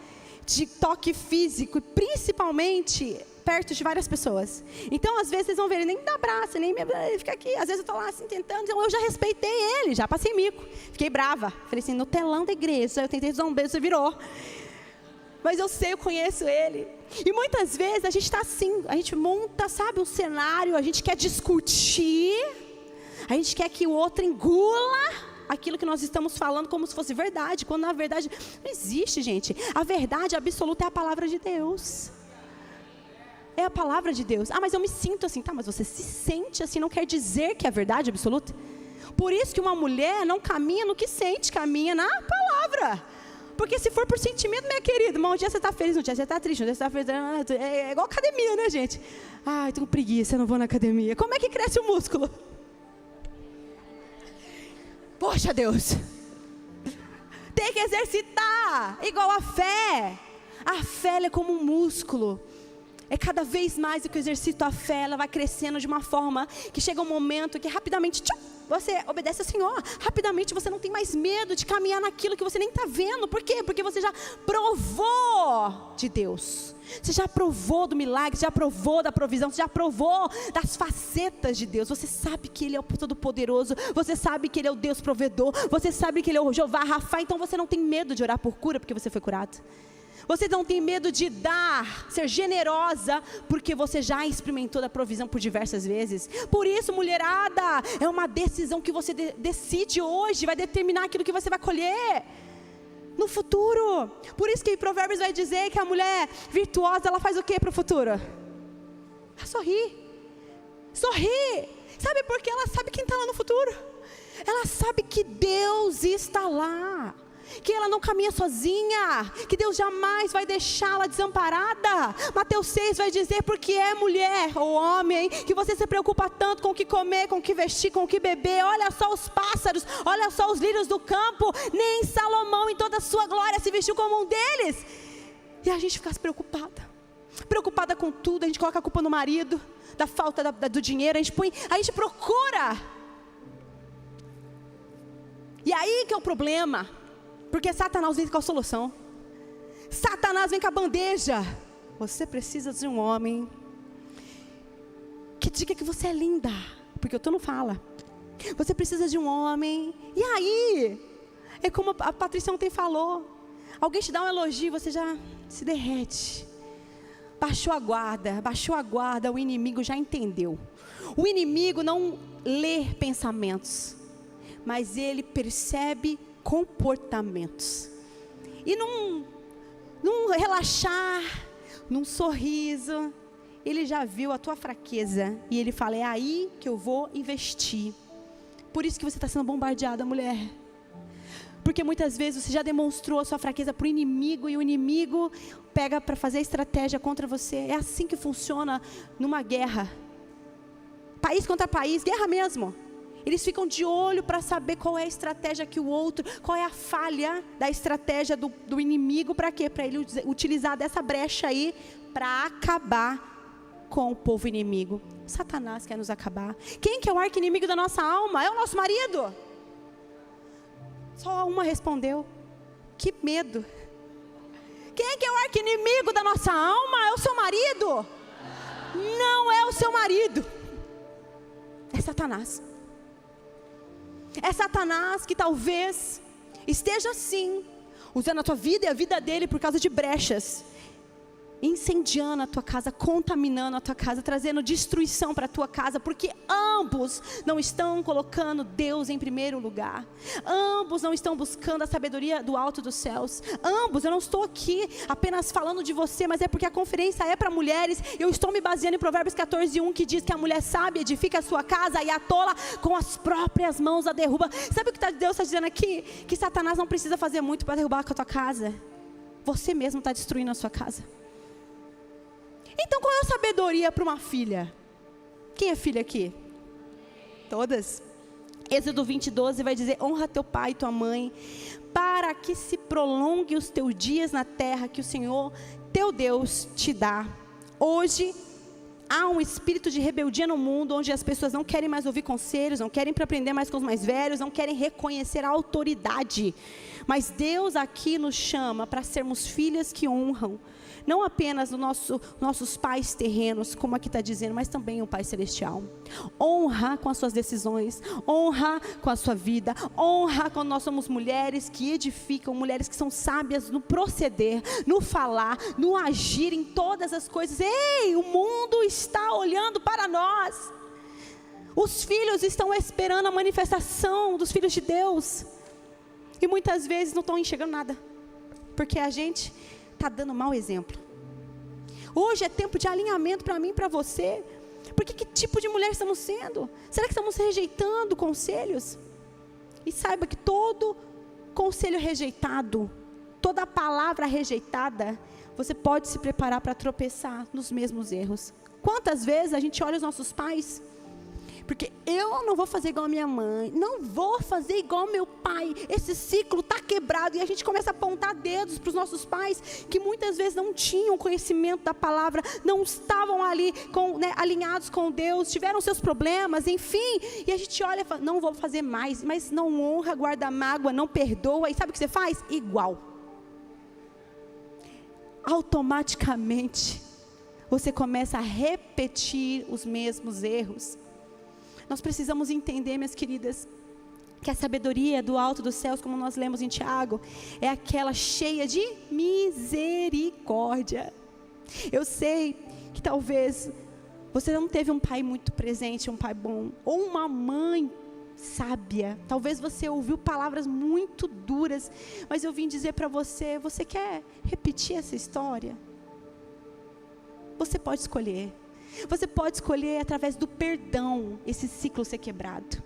de toque físico, e principalmente perto de várias pessoas. Então, às vezes, vocês vão ver, ele nem me dá abraço, nem ele fica aqui. Às vezes eu estou lá assim, tentando, então eu já respeitei ele, já passei mico. Fiquei brava. Falei assim, no telão da igreja, eu tentei dar um beijo, você virou. Mas eu sei, eu conheço ele. E muitas vezes a gente está assim, a gente monta, sabe, um cenário, a gente quer discutir, a gente quer que o outro engula aquilo que nós estamos falando como se fosse verdade, quando na verdade não existe, gente. A verdade absoluta é a palavra de Deus. É a palavra de Deus. Mas eu me sinto assim. Tá, mas você se sente assim, não quer dizer que é a verdade absoluta. Por isso que uma mulher não caminha no que sente, caminha na palavra. Porque se for por sentimento, minha querida, um dia você está feliz, um dia você está triste, um dia você está feliz. É igual academia, né, gente? Ai, tenho preguiça, eu não vou na academia. Como é que cresce o músculo? Poxa, Deus. Tem que exercitar, igual a fé. A fé ela é como um músculo. É cada vez mais que eu exercito a fé, ela vai crescendo de uma forma que chega um momento que rapidamente você obedece ao Senhor. Rapidamente você não tem mais medo de caminhar naquilo que você nem está vendo. Por quê? Porque você já provou de Deus. Você já provou do milagre, você já provou da provisão, você já provou das facetas de Deus. Você sabe que Ele é o Todo-Poderoso, você sabe que Ele é o Deus provedor, você sabe que Ele é o Jeová Rafa. Então você não tem medo de orar por cura porque você foi curado. Você não tem medo de dar, ser generosa, porque você já experimentou da provisão por diversas vezes. Por isso, mulherada, é uma decisão que você decide hoje, vai determinar aquilo que você vai colher no futuro. Por isso que Provérbios vai dizer que a mulher virtuosa, ela faz o que para o futuro? Ela sorri. Sorri. Sabe por quê? Ela sabe quem está lá no futuro. Ela sabe que Deus está lá, que ela não caminha sozinha, que Deus jamais vai deixá-la desamparada. Mateus 6 vai dizer, porque é mulher ou homem, que você se preocupa tanto com o que comer, com o que vestir, com o que beber. Olha só os pássaros, olha só os lírios do campo, nem Salomão em toda a sua glória se vestiu como um deles. E a gente fica preocupada com tudo. A gente coloca a culpa no marido, da falta do dinheiro, a gente procura. E aí que é o problema. Porque Satanás vem com a solução. Satanás vem com a bandeja. Você precisa de um homem que diga que você é linda, porque o outro não fala. Você precisa de um homem. E aí, é como a Patrícia ontem falou. Alguém te dá um elogio, você já se derrete. Baixou a guarda, o inimigo já entendeu. O inimigo não lê pensamentos, mas ele percebe comportamentos. E num relaxar, num sorriso, Ele já viu a tua fraqueza e Ele fala: é aí que eu vou investir. Por isso que você está sendo bombardeada, mulher. Porque muitas vezes você já demonstrou a sua fraqueza para o inimigo e o inimigo pega para fazer estratégia contra você. É assim que funciona numa guerra. País contra país, guerra mesmo. Eles ficam de olho para saber qual é a estratégia que o outro, qual é a falha da estratégia do inimigo, para quê? Para ele utilizar dessa brecha aí para acabar com o povo inimigo. Satanás quer nos acabar. Quem que é o arqui-inimigo da nossa alma? É o nosso marido. Só uma respondeu: que medo. Quem que é o arqui-inimigo da nossa alma? É o seu marido? Não é o seu marido. É Satanás. É Satanás que talvez esteja sim usando a tua vida e a vida dele por causa de brechas, incendiando a tua casa, contaminando a tua casa, trazendo destruição para a tua casa, porque ambos não estão colocando Deus em primeiro lugar, ambos não estão buscando a sabedoria do alto dos céus, ambos, eu não estou aqui apenas falando de você, mas é porque a conferência é para mulheres, eu estou me baseando em Provérbios 14:1, que diz que a mulher sábia edifica a sua casa e a tola com as próprias mãos a derruba. Sabe o que Deus está dizendo aqui? Que Satanás não precisa fazer muito para derrubar a tua casa, você mesmo está destruindo a sua casa. Então qual é a sabedoria para uma filha? Quem é filha aqui? Todas. Êxodo 20:12 vai dizer: honra teu pai e tua mãe, para que se prolongue os teus dias na terra que o Senhor teu Deus te dá. Hoje há um espírito de rebeldia no mundo, onde as pessoas não querem mais ouvir conselhos, não querem aprender mais com os mais velhos, não querem reconhecer a autoridade. Mas Deus aqui nos chama para sermos filhas que honram, não apenas nossos pais terrenos, como aqui está dizendo, mas também o Pai Celestial. Honra com as suas decisões, honra com a sua vida, honra quando nós somos mulheres que edificam, mulheres que são sábias no proceder, no falar, no agir, em todas as coisas. Ei, o mundo está olhando para nós. Os filhos estão esperando a manifestação dos filhos de Deus. E muitas vezes não estão enxergando nada, porque a gente está dando mau exemplo. Hoje é tempo de alinhamento para mim e para você. Porque que tipo de mulher estamos sendo? Será que estamos rejeitando conselhos? E saiba que todo conselho rejeitado, toda palavra rejeitada, você pode se preparar para tropeçar nos mesmos erros. Quantas vezes a gente olha os nossos pais, porque eu não vou fazer igual a minha mãe, não vou fazer igual ao meu pai, esse ciclo está quebrado, e a gente começa a apontar dedos para os nossos pais, que muitas vezes não tinham conhecimento da palavra, não estavam ali alinhados com Deus, tiveram seus problemas, enfim, e a gente olha e fala: não vou fazer mais, mas não honra, guarda mágoa, não perdoa, e sabe o que você faz? Igual. Automaticamente, você começa a repetir os mesmos erros. Nós precisamos entender, minhas queridas, que a sabedoria do alto dos céus, como nós lemos em Tiago, é aquela cheia de misericórdia. Eu sei que talvez você não teve um pai muito presente, um pai bom, ou uma mãe sábia. Talvez você ouviu palavras muito duras, mas eu vim dizer para você: você quer repetir essa história? Você pode escolher. Você pode escolher através do perdão esse ciclo ser quebrado.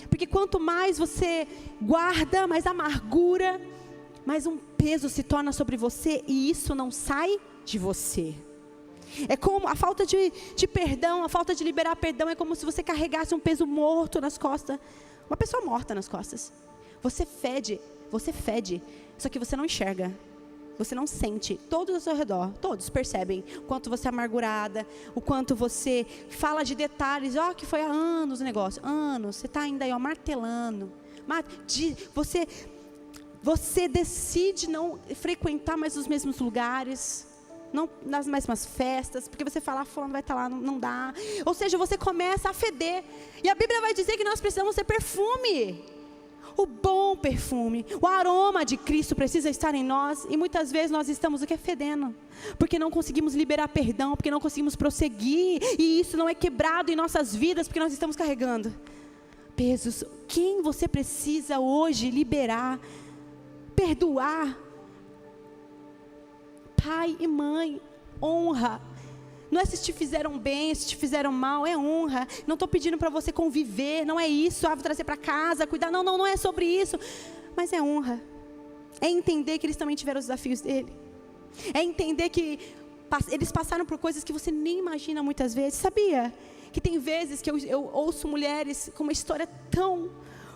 Porque quanto mais você guarda, mais amargura, mais um peso se torna sobre você, e isso não sai de você. É como a falta de perdão, a falta de liberar perdão, é como se você carregasse um peso morto nas costas, uma pessoa morta nas costas. Você fede, só que você não enxerga. Você não sente, todos ao seu redor, todos percebem o quanto você é amargurada, o quanto você fala de detalhes, que foi há anos o negócio, anos, você está ainda aí martelando, você decide não frequentar mais os mesmos lugares, não nas mesmas festas, porque você fala: fulano vai estar lá, não dá, ou seja, você começa a feder, e a Bíblia vai dizer que nós precisamos ser perfume. O bom perfume, o aroma de Cristo precisa estar em nós, e muitas vezes nós estamos fedendo, porque não conseguimos liberar perdão, porque não conseguimos prosseguir, e isso não é quebrado em nossas vidas, porque nós estamos carregando pesos. Quem você precisa hoje liberar, perdoar? pai e mãe. Honra. Não é se te fizeram bem, se te fizeram mal, é honra. Não estou pedindo para você conviver, não é isso, vou trazer para casa, cuidar. Não é sobre isso. Mas é honra. É entender que eles também tiveram os desafios dele. É entender que eles passaram por coisas que você nem imagina muitas vezes. Sabia? Que tem vezes que eu ouço mulheres com uma história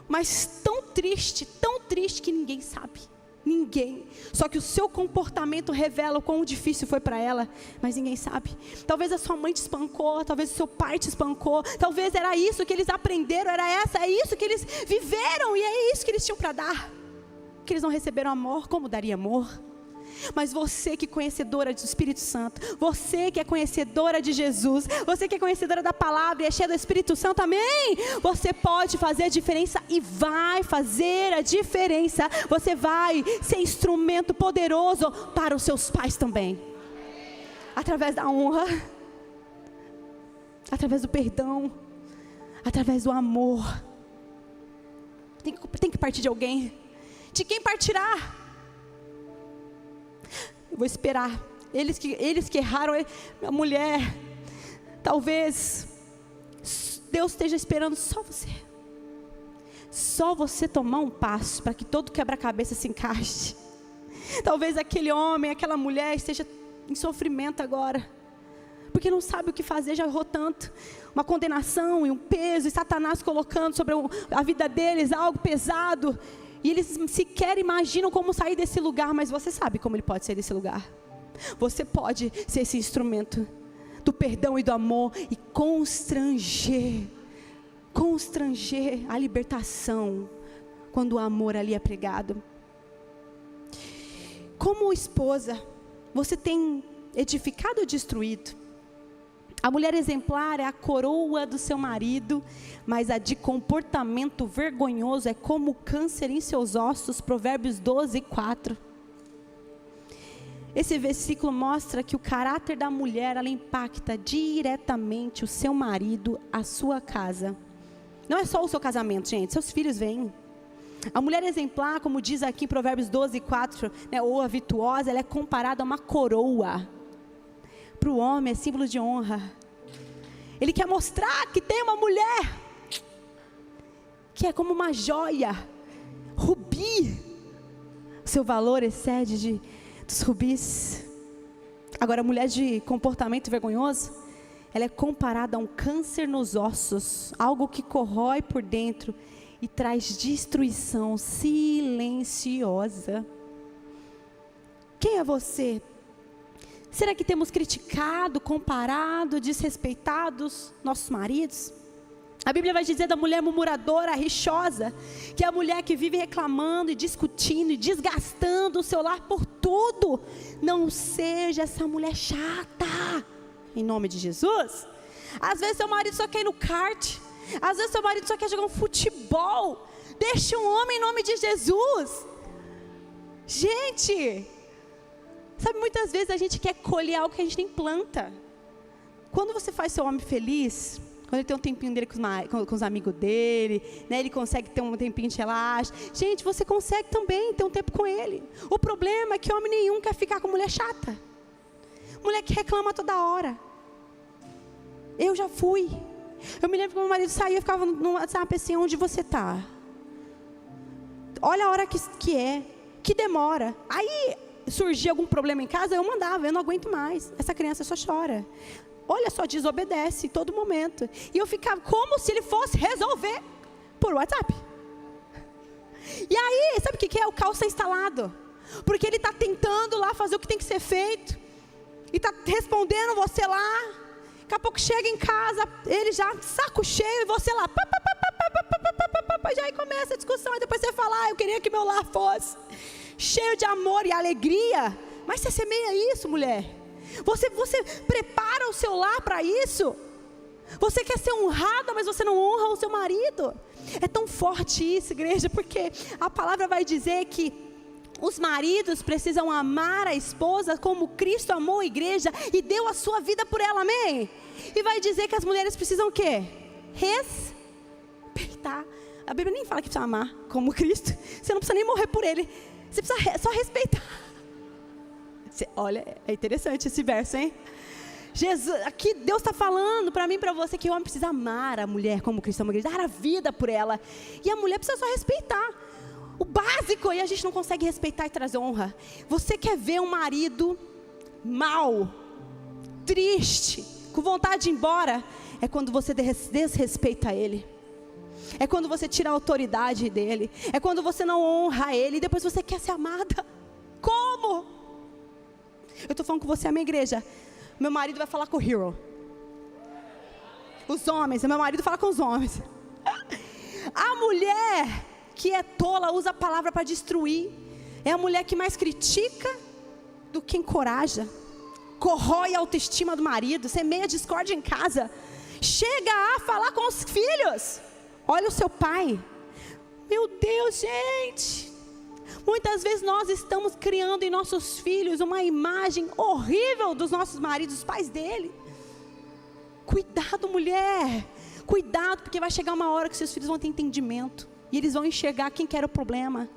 mas tão triste que ninguém sabe. Ninguém. Só que o seu comportamento revela o quão difícil foi para ela, mas ninguém sabe. Talvez a sua mãe te espancou, talvez o seu pai te espancou, talvez era isso que eles aprenderam, é isso que eles viveram, e é isso que eles tinham para dar. Que eles não receberam amor, como daria amor? Mas você que é conhecedora do Espírito Santo, você que é conhecedora de Jesus, você que é conhecedora da palavra e é cheia do Espírito Santo, amém? Você pode fazer a diferença e vai fazer a diferença. Você vai ser instrumento poderoso para os seus pais também. Através da honra, através do perdão, através do amor. Tem que partir de alguém. De quem partirá? Eu vou esperar. Eles que erraram, minha mulher, talvez Deus esteja esperando só você. Só você tomar um passo para que todo quebra-cabeça se encaixe. Talvez aquele homem, aquela mulher esteja em sofrimento agora, porque não sabe o que fazer, já errou tanto. Uma condenação e um peso, e Satanás colocando sobre a vida deles algo pesado. E eles sequer imaginam como sair desse lugar, mas você sabe como ele pode sair desse lugar. Você pode ser esse instrumento do perdão e do amor e constranger a libertação quando o amor ali é pregado. Como esposa, você tem edificado ou destruído? A mulher exemplar é a coroa do seu marido, mas a de comportamento vergonhoso é como o câncer em seus ossos. Provérbios 12:4. Esse versículo mostra que o caráter da mulher, ela impacta diretamente o seu marido, a sua casa. Não é só o seu casamento, gente, seus filhos vêm. A mulher exemplar, como diz aqui em Provérbios 12:4, ou a virtuosa, ela é comparada a uma coroa. Para o homem é símbolo de honra. Ele quer mostrar que tem uma mulher que é como uma joia, rubi. O seu valor excede dos rubis. Agora, a mulher de comportamento vergonhoso, ela é comparada a um câncer nos ossos, algo que corrói por dentro e traz destruição silenciosa. Quem é você? Será que temos criticado, comparado, desrespeitado nossos maridos? A Bíblia vai dizer da mulher murmuradora, rixosa, que é a mulher que vive reclamando e discutindo e desgastando o seu lar por tudo. Não seja essa mulher chata, em nome de Jesus. Às vezes seu marido só quer ir no kart, às vezes seu marido só quer jogar um futebol. Deixe um homem em nome de Jesus. Gente, sabe, muitas vezes a gente quer colher algo que a gente nem planta. Quando você faz seu homem feliz, quando ele tem um tempinho dele com os amigos dele, né, ele consegue ter um tempinho de relaxo. Gente, você consegue também ter um tempo com ele. O problema é que homem nenhum quer ficar com mulher chata. Mulher que reclama toda hora. Eu já fui. Eu me lembro que meu marido saía e ficava no WhatsApp assim: onde você está? Olha a hora que é, que demora. Aí surgia algum problema em casa, eu mandava: eu não aguento mais, essa criança só chora. Olha só, desobedece em todo momento. E eu ficava como se ele fosse resolver por WhatsApp. E aí, sabe o que é? O caos está instalado. Porque ele está tentando lá fazer o que tem que ser feito. E está respondendo você lá. Daqui a pouco chega em casa, ele já saco cheio e você lá. Já aí começa a discussão. E depois você fala: eu queria que meu lar fosse cheio de amor e alegria. Mas você semeia isso, mulher. Você prepara o seu lar para isso. Você quer ser honrada, mas você não honra o seu marido. É tão forte isso, igreja, porque a palavra vai dizer que os maridos precisam amar a esposa como Cristo amou a igreja e deu a sua vida por ela, amém? E vai dizer que as mulheres precisam o quê? Respeitar. A Bíblia nem fala que precisa amar como Cristo. Você não precisa nem morrer por ele. Você precisa só respeitar. Olha, é interessante esse verso, hein? Jesus, aqui Deus está falando para mim e para você que o homem precisa amar a mulher como Cristo ama a igreja, dar a vida por ela. E a mulher precisa só respeitar o básico, e a gente não consegue respeitar e trazer honra. Você quer ver um marido mal, triste, com vontade de ir embora? É quando você desrespeita ele. É quando você tira a autoridade dele. É quando você não honra ele e depois você quer ser amada. Como? Eu estou falando com você, a minha igreja. Meu marido vai falar com o Hero. Os homens, meu marido fala com os homens. A mulher que é tola usa a palavra para destruir. É a mulher que mais critica do que encoraja. Corrói a autoestima do marido, semeia discórdia em casa. Chega a falar com os filhos. Olha o seu pai. Meu Deus, gente. Muitas vezes nós estamos criando em nossos filhos uma imagem horrível dos nossos maridos, dos pais dele. Cuidado, mulher. Cuidado, porque vai chegar uma hora que seus filhos vão ter entendimento. E eles vão enxergar quem que era o problema.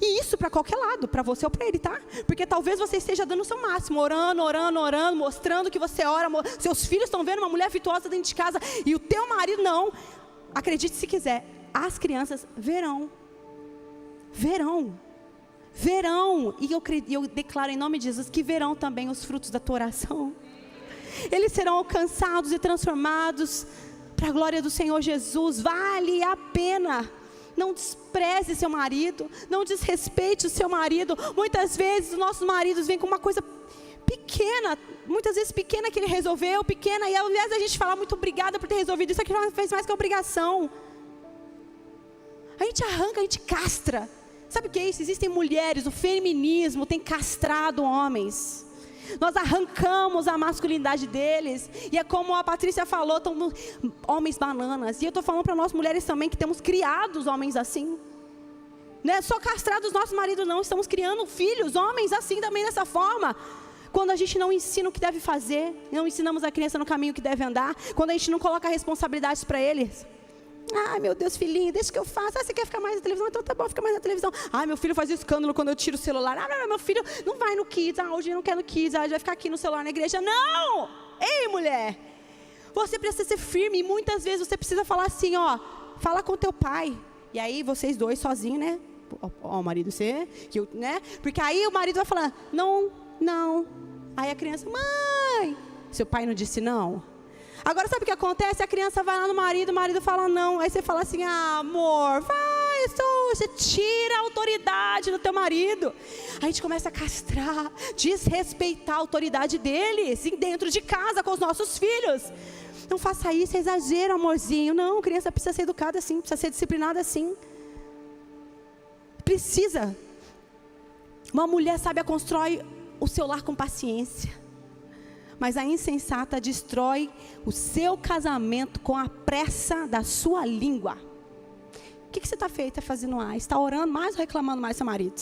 E isso para qualquer lado, para você ou para ele, tá? Porque talvez você esteja dando o seu máximo, orando, mostrando que você ora. Seus filhos estão vendo uma mulher virtuosa dentro de casa e o teu marido não. Acredite se quiser, as crianças verão. E eu declaro em nome de Jesus que verão também os frutos da tua oração. Eles serão alcançados e transformados para a glória do Senhor Jesus. Vale a pena. Não despreze seu marido, não desrespeite o seu marido. Muitas vezes os nossos maridos vêm com uma coisa pequena, muitas vezes pequena que ele resolveu, pequena, e ao invés da gente falar muito obrigada por ter resolvido isso, aqui não fez mais que obrigação. A gente arranca, a gente castra. Sabe o que é isso? Existem mulheres, o feminismo tem castrado homens. Nós arrancamos a masculinidade deles. E é como a Patrícia falou, estão homens bananas. E eu estou falando para nós mulheres também que temos criado os homens assim. Não é só castrado os nossos maridos não, estamos criando filhos, homens assim também dessa forma. Quando a gente não ensina o que deve fazer, não ensinamos a criança no caminho que deve andar, quando a gente não coloca responsabilidades para eles. Ai, meu Deus, filhinho, deixa que eu faço. Ah, você quer ficar mais na televisão? Então tá bom, fica mais na televisão. Ai, meu filho faz escândalo quando eu tiro o celular. Ah, não, meu filho não vai no Kids. Ah, hoje eu não quero no Kids. Ah, ele vai ficar aqui no celular na igreja. Não! Ei, mulher! Você precisa ser firme e muitas vezes você precisa falar assim, ó. Fala com teu pai. E aí vocês dois sozinhos, né? Ó, o marido você, né? Porque aí o marido vai falar, não. Aí a criança, mãe, seu pai não disse não? Agora sabe o que acontece? A criança vai lá no marido, o marido fala não. Aí você fala assim, amor, vai, você tira a autoridade do teu marido. A gente começa a castrar, desrespeitar a autoridade dele, assim, dentro de casa com os nossos filhos. Não faça isso, é exagero, amorzinho. Não, a criança precisa ser educada assim, precisa ser disciplinada assim. Precisa. Uma mulher sábia constrói o seu lar com paciência. Mas a insensata destrói o seu casamento com a pressa da sua língua. O que você está fazendo mais? Está orando mais ou reclamando mais do seu marido?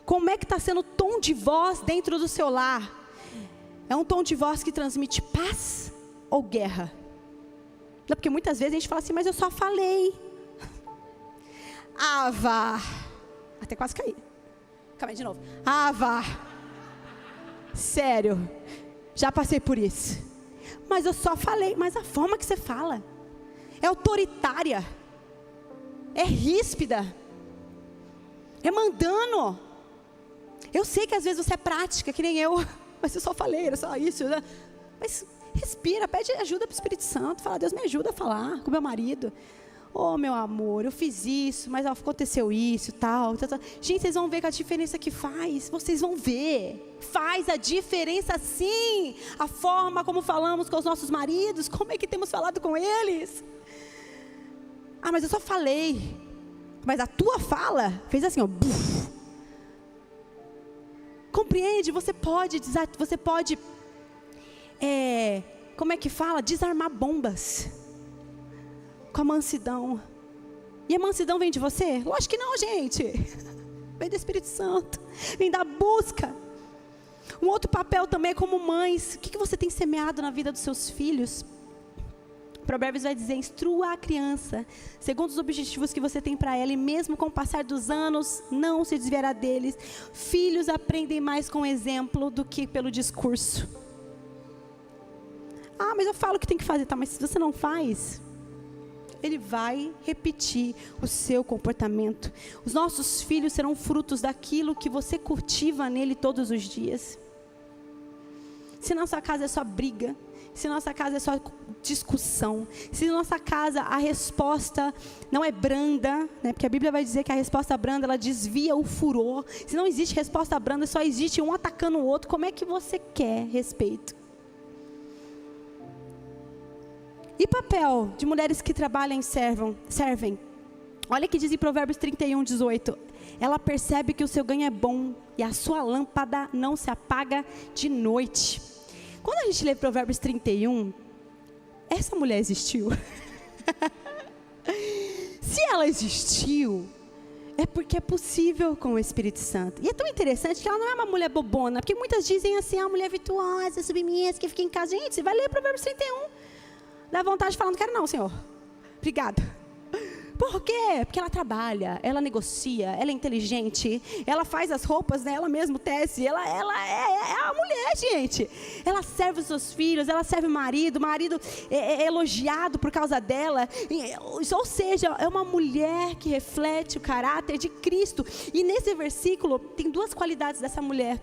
Como é que está sendo o tom de voz dentro do seu lar? É um tom de voz que transmite paz ou guerra? Não, porque muitas vezes a gente fala assim, mas eu só falei. Vá. Até quase caí. Calma aí de novo. Vá. Sério. Já passei por isso. Mas eu só falei. Mas a forma que você fala é autoritária, é ríspida, é mandando. Eu sei que às vezes você é prática, que nem eu. Mas eu só falei, era só isso, né? Mas respira, pede ajuda para o Espírito Santo. Fala, Deus me ajuda a falar com meu marido. Oh, meu amor, eu fiz isso, mas aconteceu isso, tal. Gente, vocês vão ver que a diferença que faz. Vocês vão ver. Faz a diferença sim. A forma como falamos com os nossos maridos. Como é que temos falado com eles? Mas eu só falei. Mas a tua fala fez assim, ó. Buf. Compreende? Você pode como é que fala? Desarmar bombas. Com a mansidão. E a mansidão vem de você? Lógico que não, gente. Vem do Espírito Santo. Vem da busca. Um outro papel também é como mães. O que você tem semeado na vida dos seus filhos? Provérbios vai dizer: instrua a criança segundo os objetivos que você tem para ela, e mesmo com o passar dos anos, não se desviará deles. Filhos aprendem mais com exemplo do que pelo discurso. Ah, mas eu falo que tem que fazer, tá? Mas se você não faz, ele vai repetir o seu comportamento. Os nossos filhos serão frutos daquilo que você cultiva nele todos os dias. Se na sua casa é só briga, se na nossa casa é só discussão, se na nossa casa a resposta não é branda, né? Porque a Bíblia vai dizer que a resposta branda, ela desvia o furor. Se não existe resposta branda, só existe um atacando o outro, como é que você quer respeito? E papel de mulheres que trabalham e servem. Olha o que diz em Provérbios 31:18. Ela percebe que o seu ganho é bom e a sua lâmpada não se apaga de noite. Quando a gente lê Provérbios 31, essa mulher existiu? Se ela existiu, é porque é possível com o Espírito Santo. E é tão interessante que ela não é uma mulher bobona, porque muitas dizem assim: a mulher virtuosa, submissa, que fica em casa. Gente, você vai ler Provérbios 31, dá vontade de falar: não quero não, Senhor, obrigada. Por quê? Porque ela trabalha, ela negocia, ela é inteligente, ela faz as roupas, né? Ela mesma tece, ela é a mulher, gente. Ela serve os seus filhos, ela serve o marido é elogiado por causa dela. Ou seja, é uma mulher que reflete o caráter de Cristo. E nesse versículo tem duas qualidades dessa mulher.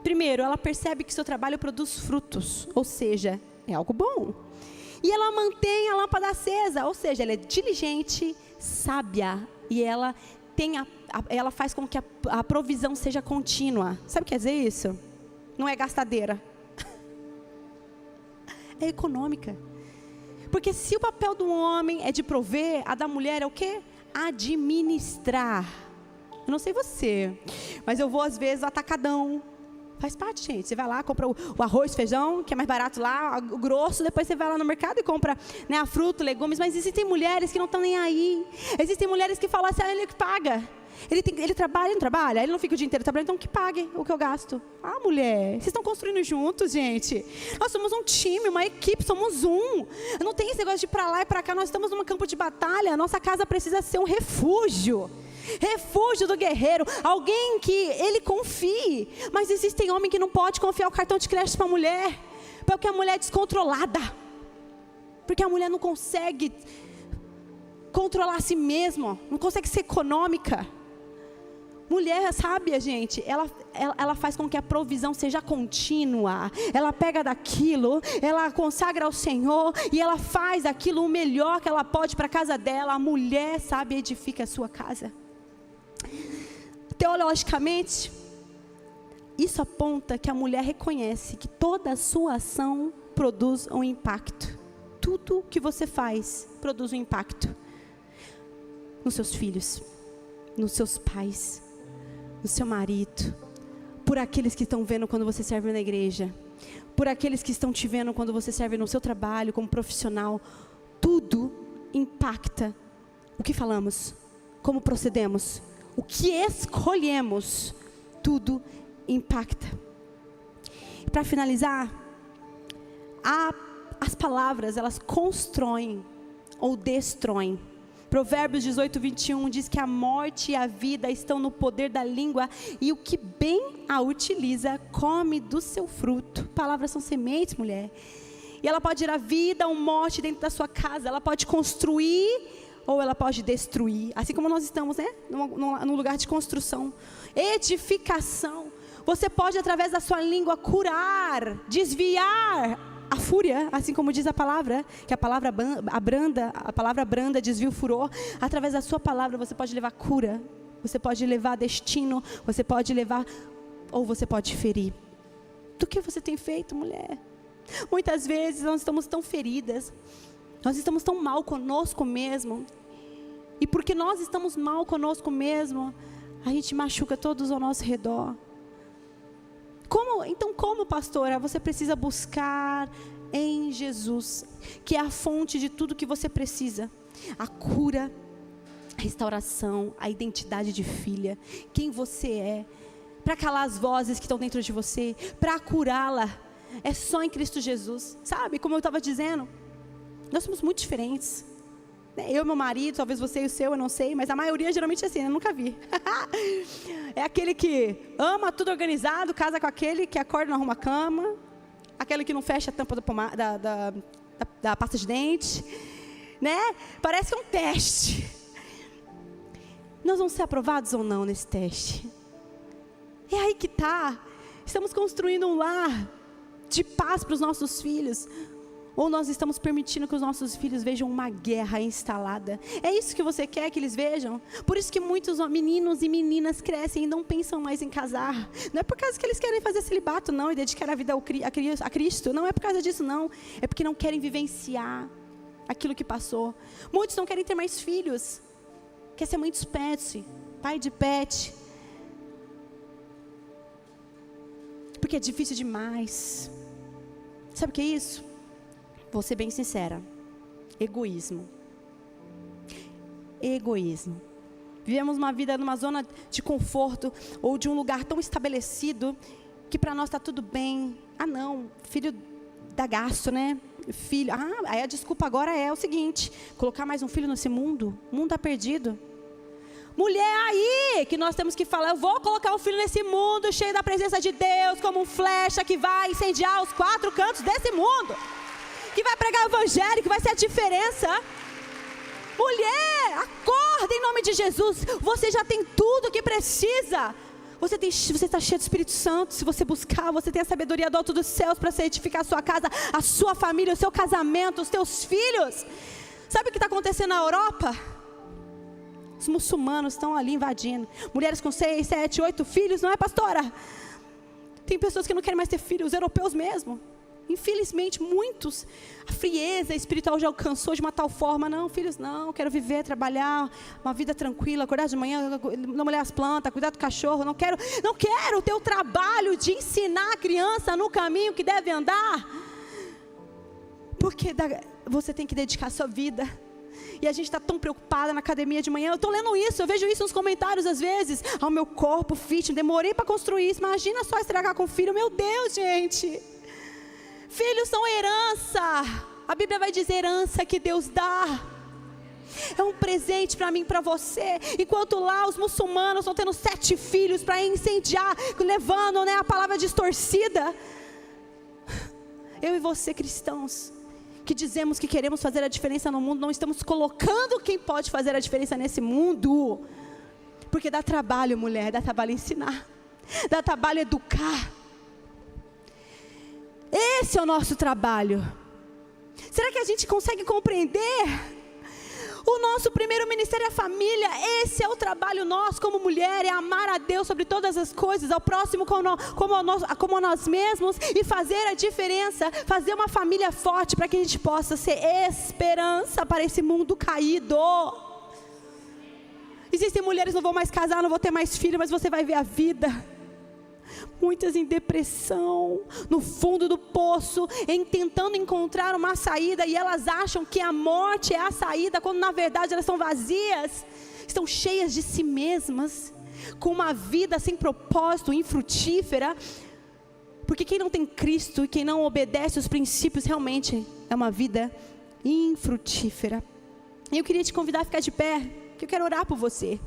Primeiro, ela percebe que seu trabalho produz frutos, ou seja, é algo bom. E ela mantém a lâmpada acesa, ou seja, ela é diligente, sábia, e ela faz com que a provisão seja contínua. Sabe o que quer dizer isso? Não é gastadeira, é econômica. Porque se o papel do homem é de prover, a da mulher é o quê? Administrar. Eu não sei você, mas eu vou às vezes atacadão. Faz parte, gente. Você vai lá, compra o arroz, feijão, que é mais barato lá, o grosso. Depois você vai lá no mercado e compra, né, a fruta, legumes. Mas existem mulheres que não estão nem aí. Existem mulheres que falam assim: ele que paga. Ele trabalha, ele não trabalha. Ele não fica o dia inteiro trabalhando, então que pague o que eu gasto. Ah, mulher, vocês estão construindo juntos, gente. Nós somos um time, uma equipe, somos um. Não tem esse negócio de ir para lá e para cá. Nós estamos num campo de batalha. Nossa casa precisa ser um refúgio. Refúgio do guerreiro, alguém que ele confie. Mas existem homens que não podem confiar o cartão de crédito para a mulher, porque a mulher é descontrolada, porque a mulher não consegue controlar a si mesma, não consegue ser econômica. Mulher sábia, gente, ela faz com que a provisão seja contínua. Ela pega daquilo, ela consagra ao Senhor e ela faz aquilo o melhor que ela pode para a casa dela. A mulher sábia edifica a sua casa. Teologicamente, isso aponta que a mulher reconhece que toda a sua ação produz um impacto. Tudo que você faz produz um impacto nos seus filhos, nos seus pais, no seu marido, por aqueles que estão vendo quando você serve na igreja, por aqueles que estão te vendo quando você serve no seu trabalho como profissional. Tudo impacta o que falamos, como procedemos, o que escolhemos, tudo impacta. Para finalizar, as palavras, elas constroem ou destroem. Provérbios 18:21 diz que a morte e a vida estão no poder da língua, e o que bem a utiliza come do seu fruto. Palavras são sementes, mulher. E ela pode gerar vida ou morte dentro da sua casa. Ela pode construir ou ela pode destruir. Assim como nós estamos, né, num lugar de construção, edificação. Você pode, através da sua língua, curar, desviar a fúria, assim como diz a palavra, que a palavra branda desvia o furor. Através da sua palavra você pode levar cura, você pode levar destino, você pode levar, ou você pode ferir. Do que você tem feito, mulher? Muitas vezes nós estamos tão feridas, nós estamos tão mal conosco mesmo, e porque nós estamos mal conosco mesmo, a gente machuca todos ao nosso redor. Como, pastora, você precisa buscar em Jesus, que é a fonte de tudo que você precisa: a cura, a restauração, a identidade de filha, quem você é, para calar as vozes que estão dentro de você, para curá-la. É só em Cristo Jesus, sabe? Como eu estava dizendo, Nós somos muito diferentes. Eu e meu marido, talvez você e o seu, eu não sei, mas a maioria geralmente é assim, eu nunca vi. É aquele que ama tudo organizado, casa com aquele que acorda e não arruma a cama, aquele que não fecha a tampa da pasta de dente, né? Parece um teste. Nós vamos ser aprovados ou não nesse teste? É aí que está. Estamos construindo um lar de paz para os nossos filhos, ou nós estamos permitindo que os nossos filhos vejam uma guerra instalada? É isso que você quer que eles vejam? Por isso que muitos meninos e meninas crescem e não pensam mais em casar. Não é por causa que eles querem fazer celibato, não, e dedicar a vida a Cristo. Não é por causa disso, não. É porque não querem vivenciar aquilo que passou. Muitos não querem ter mais filhos. Quer ser mãe de pet, pai de pet. Porque é difícil demais. Sabe o que é isso? Vou ser bem sincera. Egoísmo. Egoísmo. Vivemos uma vida numa zona de conforto, ou de um lugar tão estabelecido, que para nós está tudo bem. Ah não, filho dá gasto, né? Filho, aí a desculpa agora é o seguinte: colocar mais um filho nesse mundo, o mundo está perdido. Mulher, aí que nós temos que falar: eu vou colocar um filho nesse mundo cheio da presença de Deus, como um flecha que vai incendiar os 4 cantos desse mundo, que vai pregar o evangelho, que vai ser a diferença. Mulher, acorda em nome de Jesus. Você já tem tudo o que precisa. Você está cheio do Espírito Santo. Se você buscar, você tem a sabedoria do alto dos céus para edificar a sua casa, a sua família, o seu casamento, os teus filhos. Sabe o que está acontecendo na Europa? Os muçulmanos estão ali invadindo. Mulheres com 6, 7, 8 filhos, não é, pastora? Tem pessoas que não querem mais ter filhos, os europeus mesmo. Infelizmente, muitos, a frieza espiritual já alcançou de uma tal forma: não, filhos não, quero viver, trabalhar, uma vida tranquila, acordar de manhã, não molhar as plantas, cuidar do cachorro, não quero o teu trabalho de ensinar a criança no caminho que deve andar, porque você tem que dedicar a sua vida. E a gente está tão preocupada na academia de manhã. Eu estou lendo isso, eu vejo isso nos comentários às vezes: o meu corpo fit, demorei para construir isso, imagina só estragar com filho. Meu Deus, gente, filhos são herança. A Bíblia vai dizer: herança que Deus dá. É um presente para mim e para você. Enquanto lá os muçulmanos estão tendo 7 filhos para incendiar, levando, né, a palavra distorcida. Eu e você, cristãos, que dizemos que queremos fazer a diferença no mundo, não estamos colocando quem pode fazer a diferença nesse mundo. Porque dá trabalho, mulher, dá trabalho ensinar, dá trabalho educar. Esse é o nosso trabalho. Será que a gente consegue compreender? O nosso primeiro ministério é a família. Esse é o trabalho nosso como mulher: é amar a Deus sobre todas as coisas, ao próximo como a nós mesmos, e fazer a diferença, fazer uma família forte, para que a gente possa ser esperança para esse mundo caído. Existem mulheres que não vão mais casar, não vão ter mais filho, mas você vai ver a vida. Muitas em depressão, no fundo do poço, tentando encontrar uma saída, e elas acham que a morte é a saída, quando na verdade elas são vazias, estão cheias de si mesmas, com uma vida sem propósito, infrutífera. Porque quem não tem Cristo e quem não obedece os princípios, realmente é uma vida infrutífera. E eu queria te convidar a ficar de pé, que eu quero orar por você.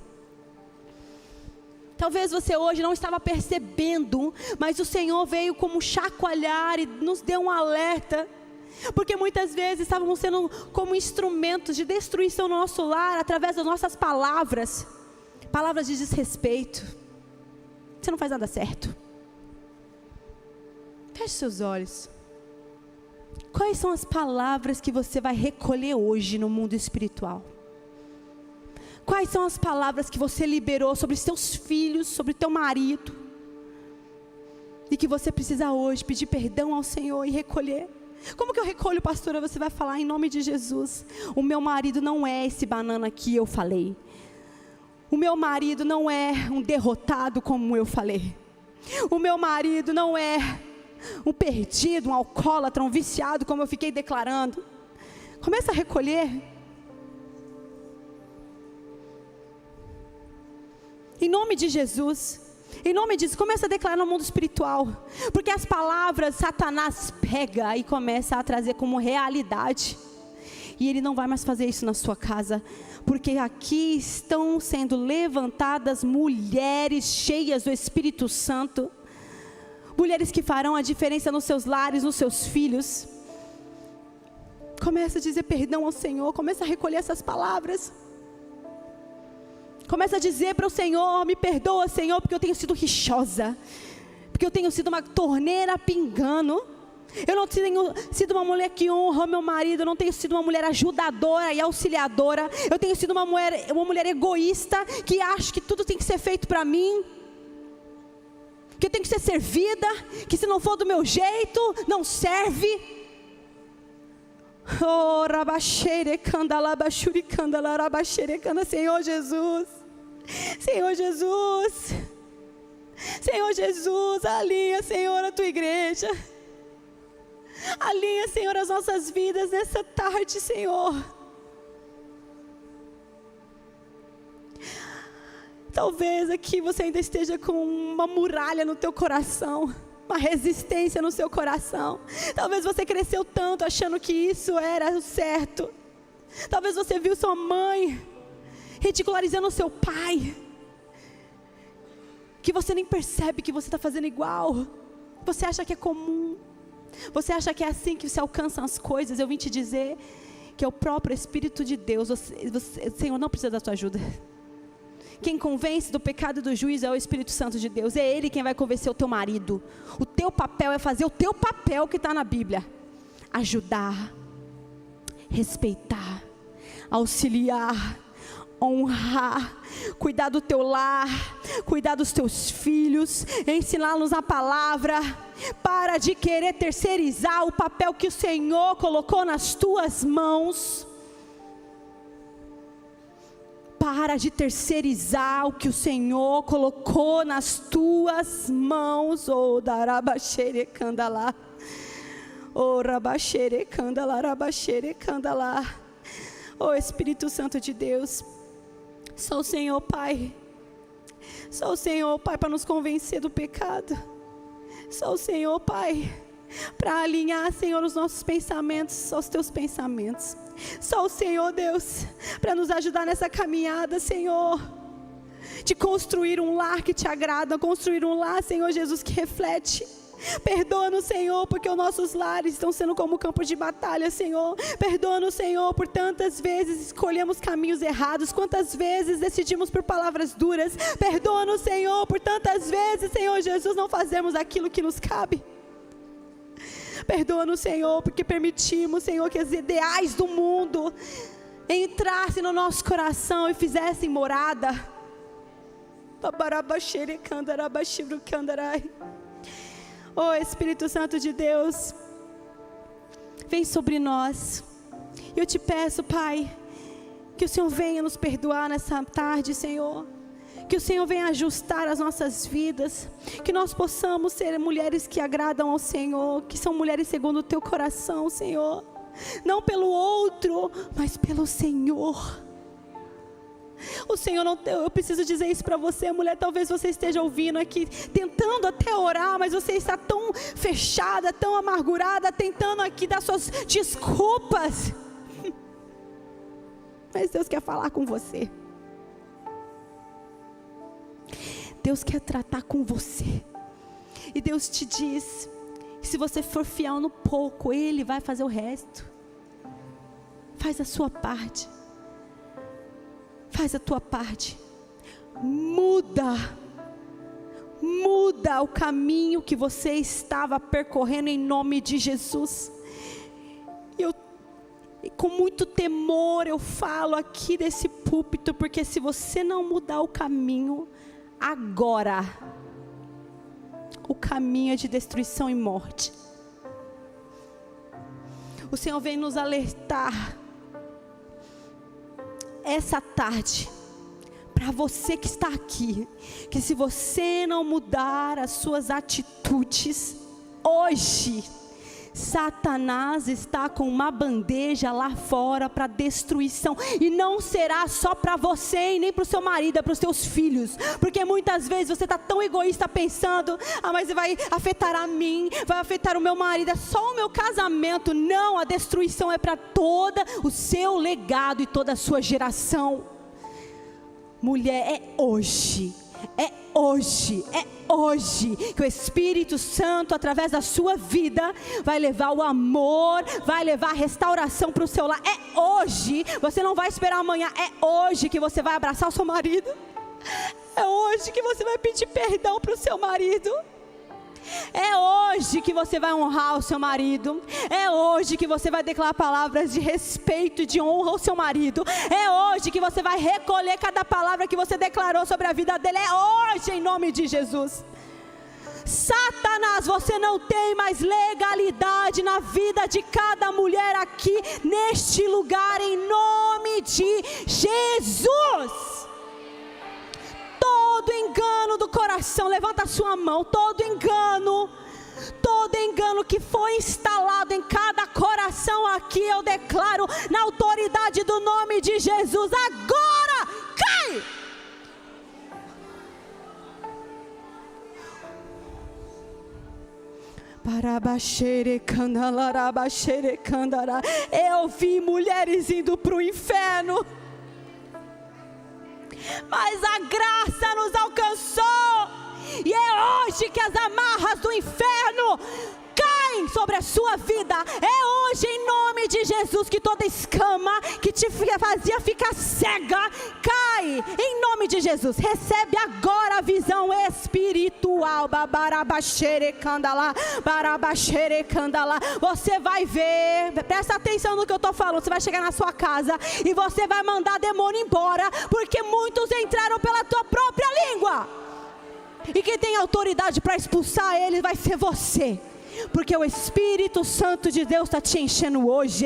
Talvez você hoje não estava percebendo, mas o Senhor veio como chacoalhar e nos deu um alerta. Porque muitas vezes estávamos sendo como instrumentos de destruição no nosso lar, através das nossas palavras. Palavras de desrespeito. Você não faz nada certo. Feche seus olhos. Quais são as palavras que você vai recolher hoje no mundo espiritual? Quais são as palavras que você liberou sobre seus filhos, sobre teu marido, e que você precisa hoje pedir perdão ao Senhor e recolher? Como que eu recolho, pastora? Você vai falar: em nome de Jesus, o meu marido não é esse banana que eu falei. O meu marido não é um derrotado como eu falei. O meu marido não é um perdido, um alcoólatra, um viciado como eu fiquei declarando. Começa a recolher. Em nome de Jesus, em nome disso, começa a declarar no mundo espiritual. Porque as palavras Satanás pega e começa a trazer como realidade. E Ele não vai mais fazer isso na sua casa, porque aqui estão sendo levantadas mulheres cheias do Espírito Santo, mulheres que farão a diferença nos seus lares, nos seus filhos. Começa a dizer perdão ao Senhor, começa a recolher essas palavras. Começa a dizer para o Senhor: me perdoa, Senhor, porque eu tenho sido rixosa, porque eu tenho sido uma torneira pingando. Eu não tenho sido uma mulher que honra meu marido, eu não tenho sido uma mulher ajudadora e auxiliadora. Eu tenho sido uma mulher egoísta, que acha que tudo tem que ser feito para mim, que eu tenho que ser servida, que se não for do meu jeito, não serve. Oh, rabaxere, candalabachuri, candalarabachere, canda, Senhor Jesus, Senhor Jesus, Senhor Jesus, alinha, Senhor, a tua igreja. Alinha, Senhor, as nossas vidas nessa tarde, Senhor. Talvez aqui você ainda esteja com uma muralha no teu coração, uma resistência no seu coração. Talvez você cresceu tanto achando que isso era o certo. Talvez você viu sua mãe ridicularizando o seu pai, que você nem percebe que você está fazendo igual. Você acha que é comum. Você acha que é assim que se alcançam as coisas. Eu vim te dizer que é o próprio Espírito de Deus. Senhor, não precisa da tua ajuda. Quem convence do pecado e do juízo é o Espírito Santo de Deus. É Ele quem vai convencer o teu marido. O teu papel é fazer o teu papel que está na Bíblia: ajudar, respeitar, auxiliar, honrar, cuidar do teu lar, cuidar dos teus filhos, ensiná-los a palavra. Para de querer terceirizar o papel que o Senhor colocou nas tuas mãos. Para de terceirizar o que o Senhor colocou nas tuas mãos. Oh, darabaxere candalá, oh, rabaxere candalá, rabaxere candalá. Oh, Espírito Santo de Deus, só o Senhor, Pai. Só o Senhor, Pai, para nos convencer do pecado. Só o Senhor, Pai, para alinhar, Senhor, os nossos pensamentos aos teus pensamentos. Só o Senhor, Deus, para nos ajudar nessa caminhada, Senhor, de construir um lar que te agrada, construir um lar, Senhor Jesus, que reflete. Perdoa-nos, Senhor, porque os nossos lares estão sendo como campo de batalha, Senhor. Perdoa-nos, Senhor, por tantas vezes escolhemos caminhos errados, quantas vezes decidimos por palavras duras. Perdoa-nos, Senhor, por tantas vezes, Senhor Jesus, não fazemos aquilo que nos cabe. Perdoa-nos, Senhor, porque permitimos, Senhor, que os ideais do mundo entrassem no nosso coração e fizessem morada. Oh, Espírito Santo de Deus, vem sobre nós. Eu te peço, Pai, que o Senhor venha nos perdoar nessa tarde, Senhor. Que o Senhor venha ajustar as nossas vidas. Que nós possamos ser mulheres que agradam ao Senhor, que são mulheres segundo o teu coração, Senhor. Não pelo outro, mas pelo Senhor. O Senhor não, eu preciso dizer isso para você, mulher. Talvez você esteja ouvindo aqui, tentando até orar, mas você está tão fechada, tão amargurada, tentando aqui dar suas desculpas. Mas Deus quer falar com você. Deus quer tratar com você. E Deus te diz que se você for fiel no pouco, Ele vai fazer o resto. Faz a sua parte. Faz a tua parte. Muda o caminho que você estava percorrendo em nome de Jesus. E com muito temor eu falo aqui desse púlpito, porque se você não mudar o caminho agora, o caminho é de destruição e morte. O Senhor vem nos alertar essa tarde, para você que está aqui, que se você não mudar as suas atitudes hoje, Satanás está com uma bandeja lá fora para destruição, e não será só para você e nem para o seu marido, é para os seus filhos, porque muitas vezes você está tão egoísta pensando, mas vai afetar a mim, vai afetar o meu marido, é só o meu casamento. Não, a destruição é para todo o seu legado e toda a sua geração. Mulher, é hoje que o Espírito Santo, através da sua vida, vai levar o amor, vai levar a restauração para o seu lar. É hoje, você não vai esperar amanhã, é hoje que você vai abraçar o seu marido, é hoje que você vai pedir perdão para o seu marido, é hoje que você vai honrar o seu marido, é hoje que você vai declarar palavras de respeito e de honra ao seu marido, é hoje que você vai recolher cada palavra que você declarou sobre a vida dele, é hoje, em nome de Jesus. Satanás, você não tem mais legalidade na vida de cada mulher aqui neste lugar, em nome de Jesus. Todo engano do coração, levanta a sua mão, todo engano que foi instalado em cada coração aqui, eu declaro na autoridade do nome de Jesus, agora cai! Eu vi mulheres indo para o inferno, mas a graça nos alcançou, e é hoje que as amarras do inferno caem sobre a sua vida. É hoje, em nome de Jesus, que toda escama que te fazia ficar cega cai, em nome de Jesus. Recebe agora a visão espiritual. Você vai ver, presta atenção no que eu estou falando. Você vai chegar na sua casa e você vai mandar demônio embora, porque muitos entraram pela tua própria língua, e quem tem autoridade para expulsar eles vai ser você, porque o Espírito Santo de Deus está te enchendo hoje.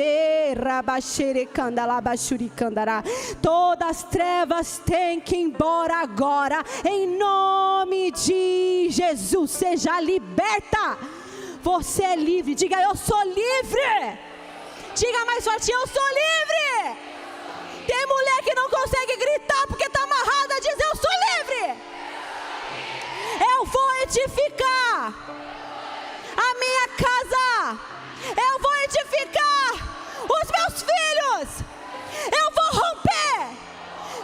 Todas as trevas têm que ir embora agora, em nome de Jesus. Seja liberta, você é livre. Diga: eu sou livre. Diga mais forte: eu sou livre. Tem mulher que não consegue gritar porque está amarrada, diz: eu sou livre. Eu vou edificar a minha casa, eu vou edificar os meus filhos, eu vou romper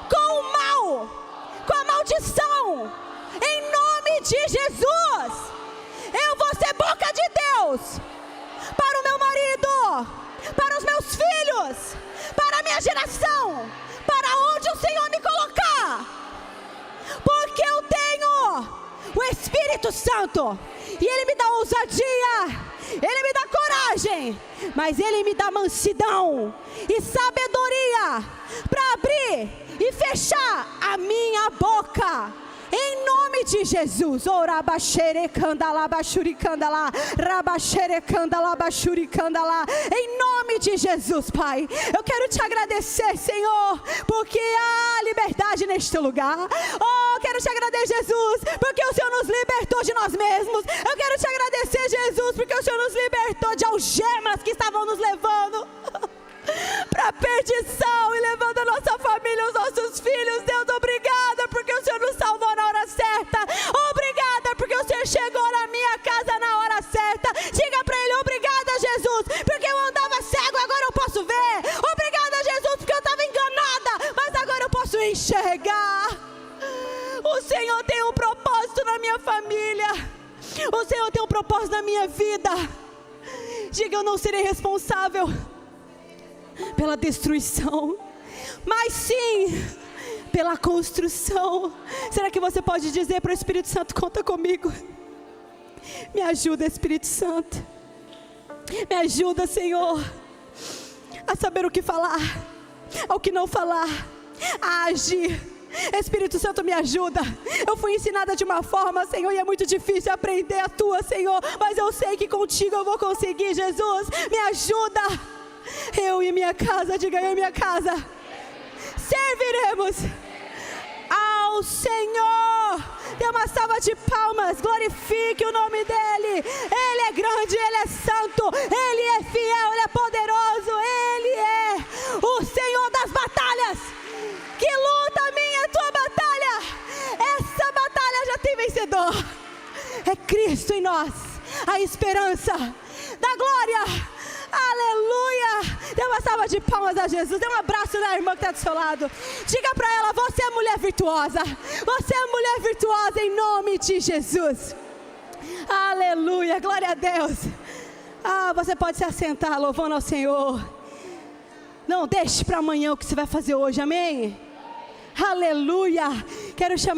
com o mal, com a maldição, em nome de Jesus. Eu vou ser boca de Deus para o meu marido, para os meus filhos, para a minha geração, para onde o Senhor me colocar, porque eu tenho o Espírito Santo, e Ele me dá ousadia, Ele me dá coragem, mas Ele me dá mansidão e sabedoria para abrir e fechar a minha boca, em nome de Jesus. Em nome de Jesus, Pai, eu quero te agradecer, Senhor, porque há liberdade neste lugar. Oh, eu quero te agradecer, Jesus, porque o Senhor nos libertou de nós mesmos. Eu quero te agradecer, Jesus, porque o Senhor nos libertou de algemas que estavam nos levando para a perdição e levando a nossa família, os nossos filhos. Deus, obrigada porque o Senhor nos salvou na hora certa. Obrigada porque o Senhor chegou na minha casa na hora certa. Diga para Ele: obrigada, Jesus, porque eu andava cego, agora eu posso ver. Obrigada, Jesus, porque eu estava enganada, mas agora eu posso enxergar. O Senhor tem um propósito na minha família, o Senhor tem um propósito na minha vida. Diga: eu não serei responsável pela destruição, mas sim pela construção. Será que você pode dizer para o Espírito Santo: conta comigo, me ajuda, Espírito Santo, me ajuda, Senhor, a saber o que falar, ao que não falar, a agir. Espírito Santo, me ajuda. Eu fui ensinada de uma forma, Senhor, e é muito difícil aprender a tua, Senhor, mas eu sei que contigo eu vou conseguir. Jesus, me ajuda. Eu e minha casa, diga: eu e minha casa serviremos ao Senhor. Dê uma salva de palmas, glorifique o nome dEle. Ele é grande, Ele é santo, Ele é fiel, Ele é poderoso, Ele é o Senhor das batalhas. Que luta a minha e a tua batalha. Essa batalha já tem vencedor. É Cristo em nós, a esperança da glória. Aleluia. Dê uma salva de palmas a Jesus. Dê um abraço na irmã que está do seu lado. Diga para ela: você é mulher virtuosa. Você é mulher virtuosa em nome de Jesus. Aleluia, glória a Deus. Você pode se assentar louvando ao Senhor. Não deixe para amanhã o que você vai fazer hoje, amém? Aleluia. Quero chamar